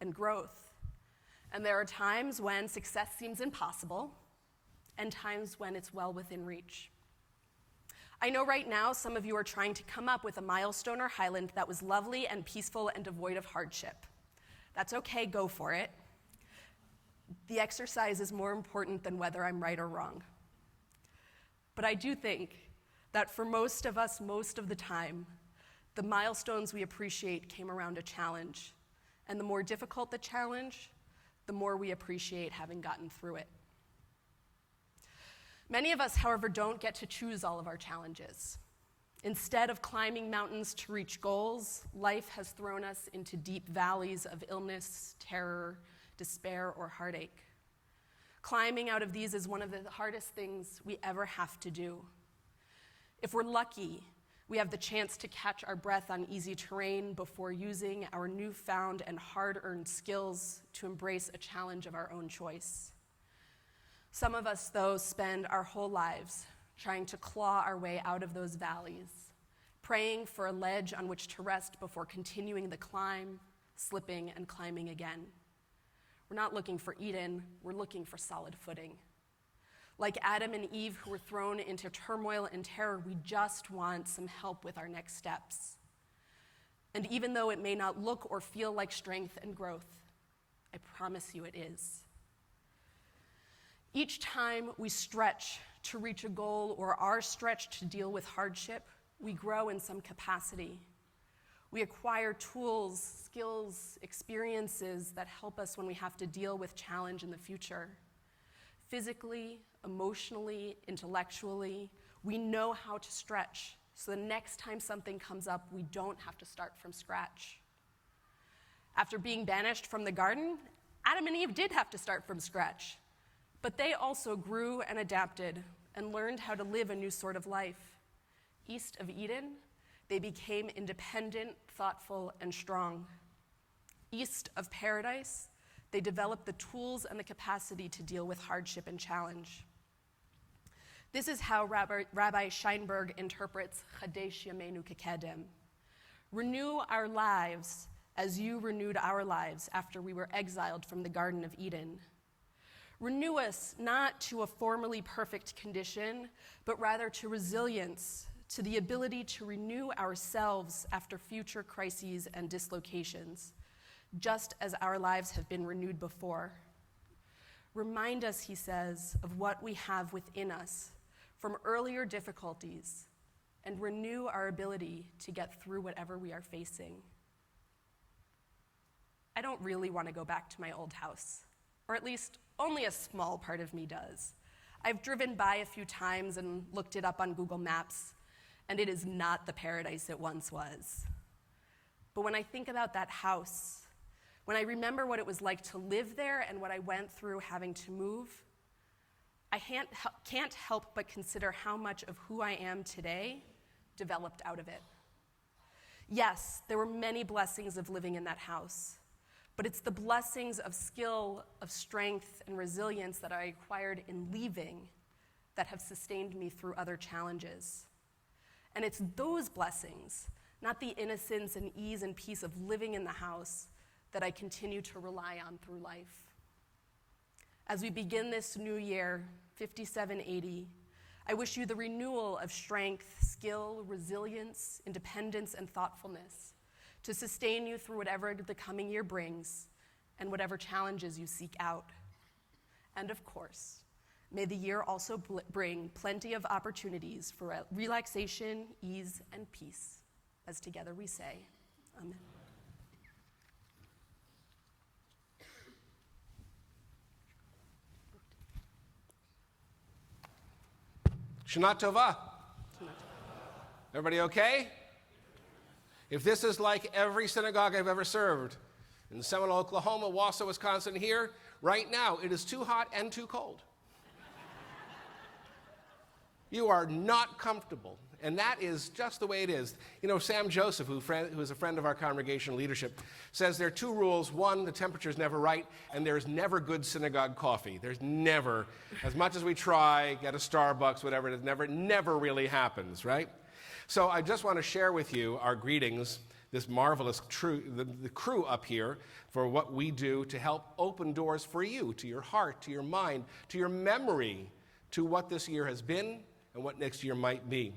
and growth. And there are times when success seems impossible and times when it's well within reach. I know right now some of you are trying to come up with a milestone or highland that was lovely and peaceful and devoid of hardship. That's okay, go for it. The exercise is more important than whether I'm right or wrong. But I do think that for most of us, most of the time, the milestones we appreciate came around a challenge. And the more difficult the challenge, the more we appreciate having gotten through it. Many of us, however, don't get to choose all of our challenges. Instead of climbing mountains to reach goals, life has thrown us into deep valleys of illness, terror, despair, or heartache. Climbing out of these is one of the hardest things we ever have to do. If we're lucky, we have the chance to catch our breath on easy terrain before using our newfound and hard-earned skills to embrace a challenge of our own choice. Some of us, though, spend our whole lives trying to claw our way out of those valleys, praying for a ledge on which to rest before continuing the climb, slipping and climbing again. We're not looking for Eden, we're looking for solid footing. Like Adam and Eve, who were thrown into turmoil and terror, we just want some help with our next steps. And even though it may not look or feel like strength and growth, I promise you it is. Each time we stretch to reach a goal or are stretched to deal with hardship, we grow in some capacity. We acquire tools, skills, experiences that help us when we have to deal with challenge in the future. Physically, emotionally, intellectually, we know how to stretch, so the next time something comes up, we don't have to start from scratch. After being banished from the garden, Adam and Eve did have to start from scratch. But they also grew and adapted and learned how to live a new sort of life. East of Eden, they became independent, thoughtful, and strong. East of paradise, they developed the tools and the capacity to deal with hardship and challenge. This is how Rabbi Scheinberg interprets Chadesh Yameinu Kekedem. Renew our lives as you renewed our lives after we were exiled from the Garden of Eden. Renew us not to a formerly perfect condition, but rather to resilience, to the ability to renew ourselves after future crises and dislocations, just as our lives have been renewed before. Remind us, he says, of what we have within us from earlier difficulties, and renew our ability to get through whatever we are facing. I don't really want to go back to my old house, or at least only a small part of me does. I've driven by a few times and looked it up on Google Maps, and it is not the paradise it once was. But when I think about that house, when I remember what it was like to live there and what I went through having to move, I can't help but consider how much of who I am today developed out of it. Yes, there were many blessings of living in that house, but it's the blessings of skill, of strength, and resilience that I acquired in leaving that have sustained me through other challenges. And it's those blessings, not the innocence and ease and peace of living in the house, that I continue to rely on through life. As we begin this new year, 5780, I wish you the renewal of strength, skill, resilience, independence, and thoughtfulness to sustain you through whatever the coming year brings and whatever challenges you seek out. And of course, may the year also bring plenty of opportunities for relaxation, ease, and peace, as together we say, Amen. Shana Tova. Everybody okay? If this is like every synagogue I've ever served, in Seminole, Oklahoma, Wausau, Wisconsin, here, right now, it is too hot and too cold. You are not comfortable, and that is just the way it is. You know, Sam Joseph, who is a friend of our congregation leadership, says there are two rules. One, the temperature is never right, and there's never good synagogue coffee. There's never, as much as we try, get a Starbucks, whatever, it never really happens, right? So I just want to share with you our greetings, this marvelous the crew up here, for what we do to help open doors for you, to your heart, to your mind, to your memory, to what this year has been and what next year might be.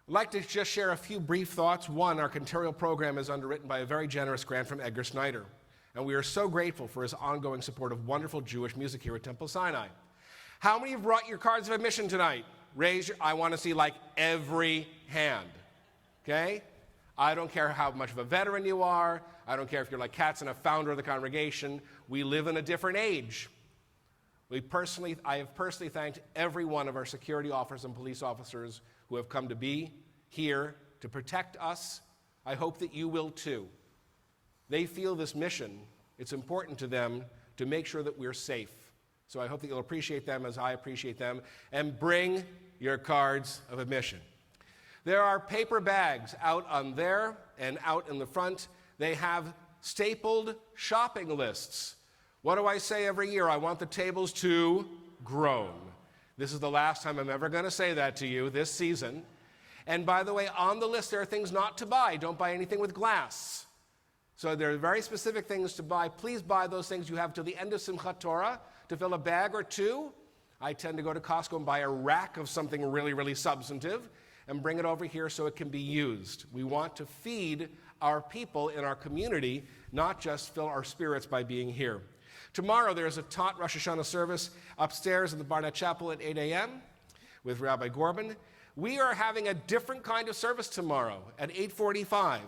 I'd like to just share a few brief thoughts. One, our cantorial program is underwritten by a very generous grant from Edgar Snyder, and we are so grateful for his ongoing support of wonderful Jewish music here at Temple Sinai. How many have brought your cards of admission tonight? I want to see like every hand, okay? I don't care how much of a veteran you are. I don't care if you're like Katzen, a founder of the congregation. We live in a different age. I have personally thanked every one of our security officers and police officers who have come to be here to protect us. I hope that you will too. They feel this mission. It's important to them to make sure that we're safe. So I hope that you'll appreciate them as I appreciate them, and bring your cards of admission. There are paper bags out on there and out in the front. They have stapled shopping lists. What do I say every year? I want the tables to groan. This is the last time I'm ever going to say that to you this season. And by the way, on the list there are things not to buy. Don't buy anything with glass. So there are very specific things to buy. Please buy those things. You have till the end of Simchat Torah to fill a bag or two. I tend to go to Costco and buy a rack of something really, really substantive and bring it over here so it can be used. We want to feed our people in our community, not just fill our spirits by being here. Tomorrow there's a Tot Rosh Hashana service upstairs in the Barnett Chapel at 8 a.m. with Rabbi Gorban. We are having a different kind of service tomorrow at 8:45.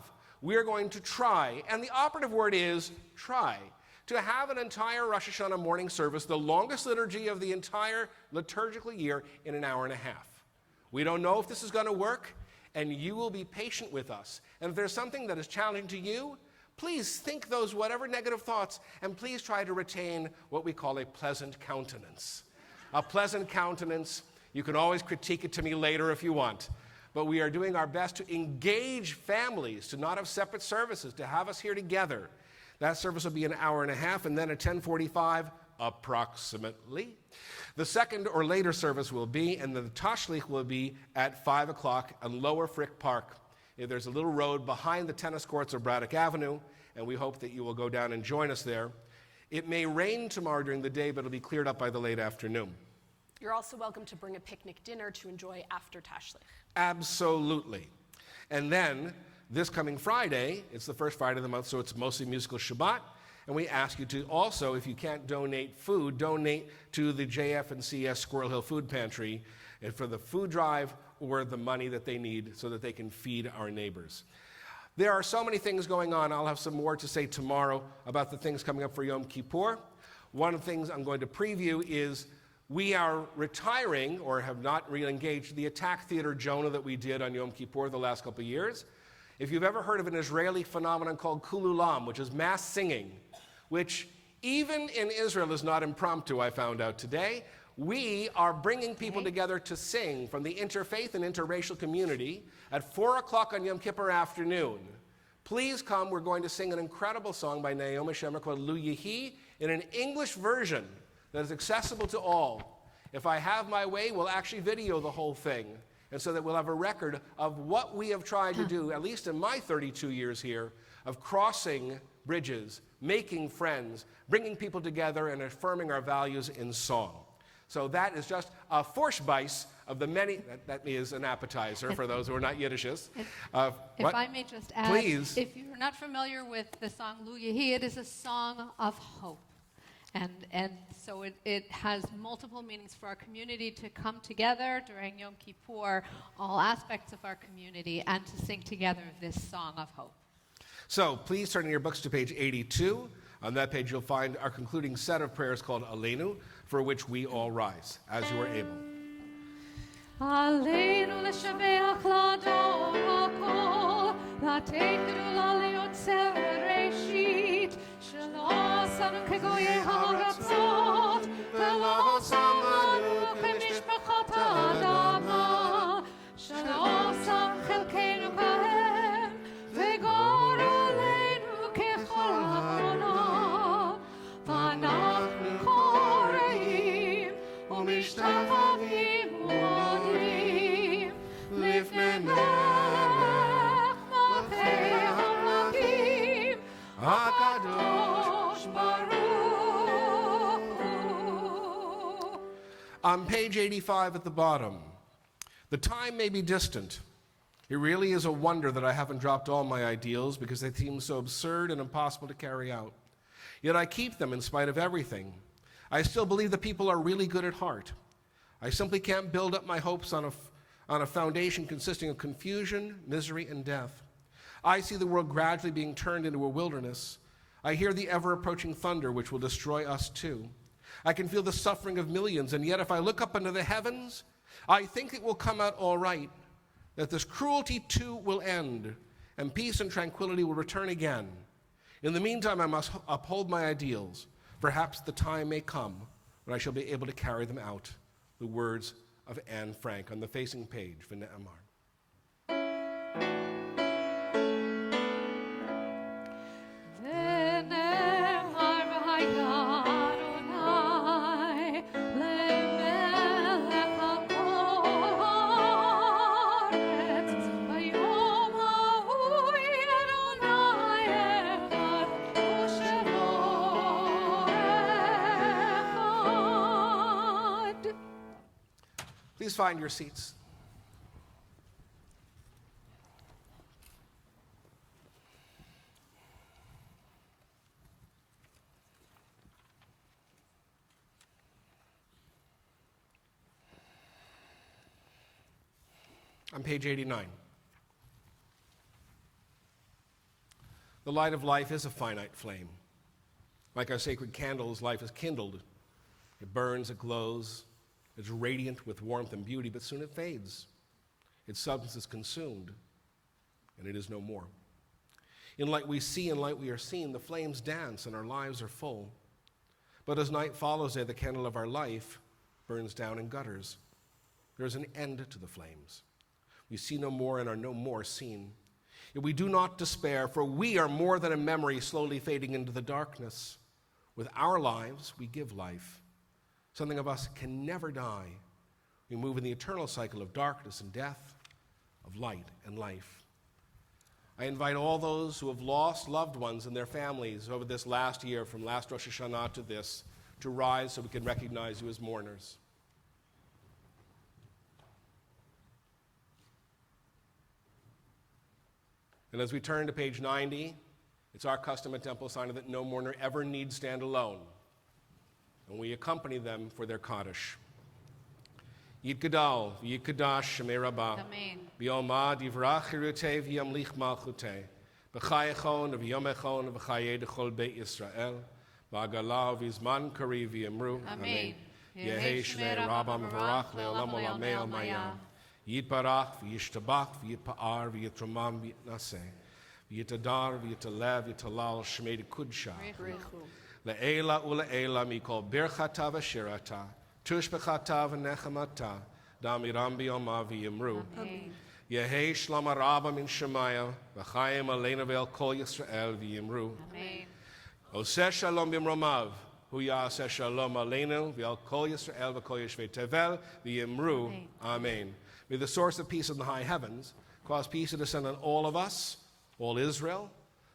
We are going to try, and the operative word is try, to have an entire Rosh Hashanah morning service, the longest liturgy of the entire liturgical year, in an hour and a half. We don't know if this is going to work, and you will be patient with us. And if there's something that is challenging to you, please think those whatever negative thoughts, and please try to retain what we call a pleasant countenance. A pleasant countenance, you can always critique it to me later if you want, but we are doing our best to engage families, to not have separate services, to have us here together. That service will be an hour and a half, and then at 10:45, approximately. The second or later service will be, and the Tashlich will be at 5 o'clock on Lower Frick Park. There's a little road behind the tennis courts of Braddock Avenue, and we hope that you will go down and join us there. It may rain tomorrow during the day, but it'll be cleared up by the late afternoon. You're also welcome to bring a picnic dinner to enjoy after Tashlich. Absolutely. And then, this coming Friday, it's the first Friday of the month, so it's mostly musical Shabbat, and we ask you to also, if you can't donate food, donate to the JF and CS Squirrel Hill Food Pantry and for the food drive or the money that they need so that they can feed our neighbors. There are so many things going on. I'll have some more to say tomorrow about the things coming up for Yom Kippur. One of the things I'm going to preview is we are retiring, or have not re-engaged, the attack theater Jonah that we did on Yom Kippur the last couple of years. If you've ever heard of an Israeli phenomenon called kululam, which is mass singing, which even in Israel is not impromptu, I found out today, we are bringing people together to sing from the interfaith and interracial community at 4 o'clock on Yom Kippur afternoon. Please come. We're going to sing an incredible song by Naomi Shemer called Lu Yehi in an English version that is accessible to all. If I have my way, we'll actually video the whole thing, and so that we'll have a record of what we have tried to do, at least in my 32 years here, of crossing bridges, making friends, bringing people together, and affirming our values in song. So that is just a Vorspeise of the many, that is an appetizer for those who are not Yiddishists. If I may just add, please. If you're not familiar with the song Lu Yehi, it is a song of hope. And so it has multiple meanings for our community to come together during Yom Kippur, all aspects of our community, and to sing together this song of hope. So please turn in your books to page 82. On that page you'll find our concluding set of prayers called Aleinu, for which we all rise, as you are able. Aleinu l'shabeach l'adon hakol, l'teikru l'yotzer reshit, shelo asanu kegoyei ha'aratzot, velo samanu kemishpachot ha'adama, shelo sam chelkeinu kahem, vegor aleinu kechol ha'ona, v'anachnu koreim, u'mishtavavim u'onim, lifnei melech malchei ha'amlakim, HaKadosh Baruch Hu. On page 85 at the bottom, the time may be distant. It really is a wonder that I haven't dropped all my ideals because they seem so absurd and impossible to carry out. Yet I keep them in spite of everything. I still believe that people are really good at heart. I simply can't build up my hopes on a foundation consisting of confusion, misery, and death. I see the world gradually being turned into a wilderness. I hear the ever-approaching thunder which will destroy us too. I can feel the suffering of millions, and yet if I look up into the heavens, I think it will come out all right, that this cruelty too will end, and peace and tranquility will return again. In the meantime, I must uphold my ideals. Perhaps the time may come when I shall be able to carry them out. The words of Anne Frank on the facing page, V'ne'amar. Please find your seats. On page 89. The light of life is a finite flame. Like our sacred candles, life is kindled. It burns, it glows, it's radiant with warmth and beauty, but soon it fades. Its substance is consumed, and it is no more. In light we see, in light we are seen, the flames dance, and our lives are full. But as night follows day, the candle of our life burns down in gutters. There is an end to the flames. We see no more and are no more seen. Yet we do not despair, for we are more than a memory slowly fading into the darkness. With our lives, we give life. Something of us can never die. We move in the eternal cycle of darkness and death, of light and life. I invite all those who have lost loved ones and their families over this last year, from last Rosh Hashana to this, to rise so we can recognize you as mourners. And as we turn to page 90, it's our custom at Temple Sinai that no mourner ever need stand alone. And we accompany them for their Kaddish. Yitgadal, Yitgadash, Shemei Rabbah. Amen. B'yomah divrach chirutei v'yamlich malchutei. B'chayechon v'yomechon v'chayei d'chol beit Yisrael. B'agalah v'izman kari v'yamru. Amen. Yehei Shmei Rabbah mevarach le'olam olamei al-mayam. Yitbarach v'yishtabach v'yitpa'ar v'yitromam v'yitnaseh. V'yitadar v'yitalev v'yitalal Shmei d'kudsha. Le'ela u'le'ela mikol birchata v'shirata. Tushbechata v'nechamata, damiram b'yomah v'yimru. Yehei shlama rabba min shemaya, v'chayim aleinu ve'el kol Yisrael v'yimru. Oseh shalom b'mromav, hu ya'aseh shalom aleinu ve'el kol Yisrael v'kol yeshvei tevel v'yimru. Amen. May the source of peace in the high heavens cause peace to descend on all of us, all Israel,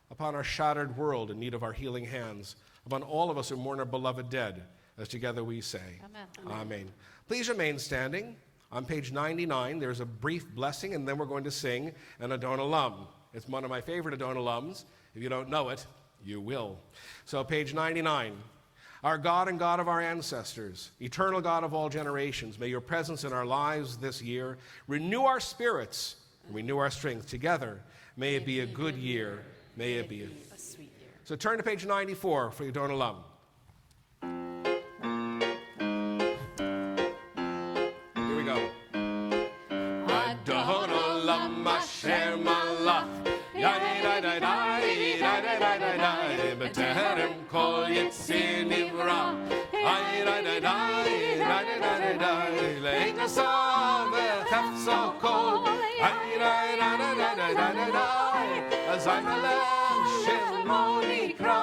upon our shattered world in need of our healing hands, upon all of us who mourn our beloved dead, as together we say, Amen. Amen. Please remain standing. On page 99, there's a brief blessing, and then we're going to sing an Adon Olam. It's one of my favorite Adon Olams. If you don't know it, you will. So page 99. Our God and God of our ancestors, eternal God of all generations, may your presence in our lives this year renew our spirits and renew our strength together. May it be a good year. May it be a sweet year. So turn to page 94 for Adon Olam. Here we go. Adon Olam Asher Malach B'terem kol yitzir nivra Le'et asav v'chefzo kol Azay melech shemo nikra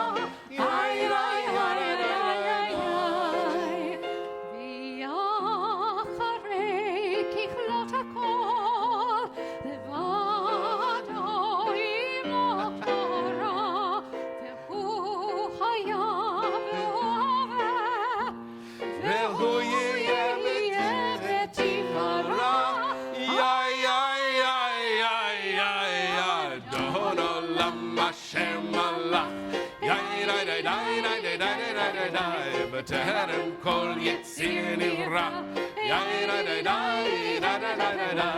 B'terem kol yitzir nivra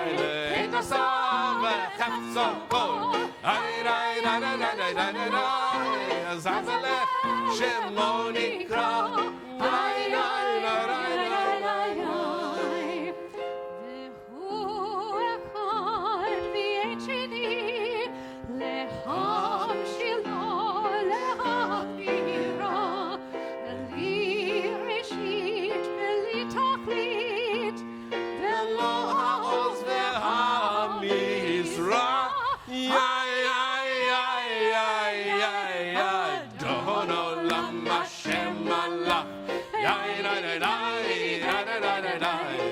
Le'et asav v'chefzo kol Azay melech shemo nikra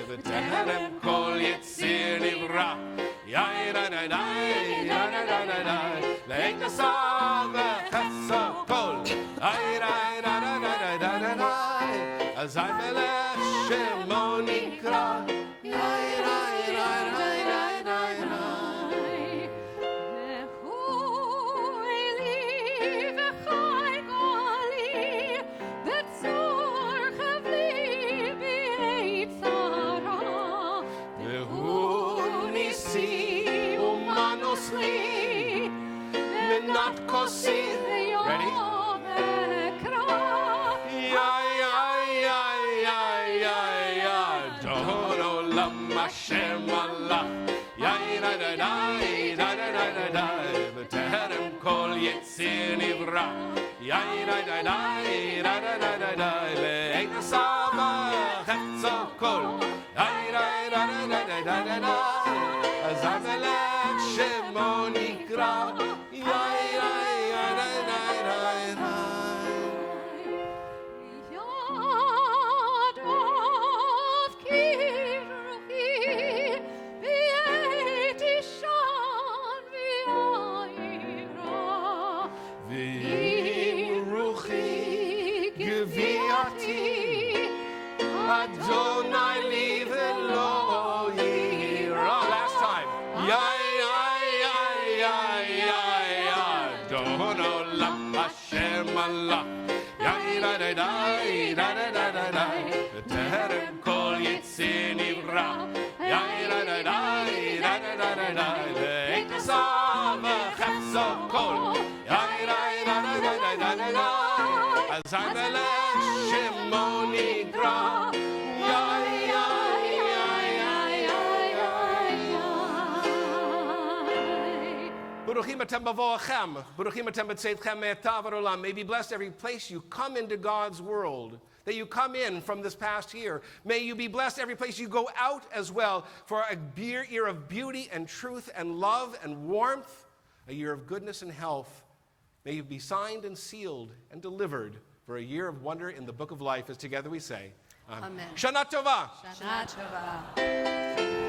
B'terem kol yitzir nivra Le'et asav v'chefzo kol Azay melech shemo nikra Ready? Adon Olam Asher Malach B'terem kol yitzir nivra Le'et asav v'chefzo kol Azay melech shemo nikra Rebbeinu Olam Hashem Allah. Yai-da-da-dai, da-da-da-da-dai. B'terem kol yitzir nivra. Yai-da-da-dai, da-da-da-da-dai. Ve'et asar v'chefzo kol. Yai-da-da-da-da-da-da-da. Azar melech Shemo nigra. Baruchim atem b'voachem, baruchim atem b'tzeitchem me'etav ha'olam. May be blessed every place you come into God's world, that you come in from this past year. May you be blessed every place you go out as well, for a year of beauty and truth and love and warmth, a year of goodness and health. May you be signed and sealed and delivered for a year of wonder in the book of life, as together we say, Amen. Shana Tova. Shana Tova.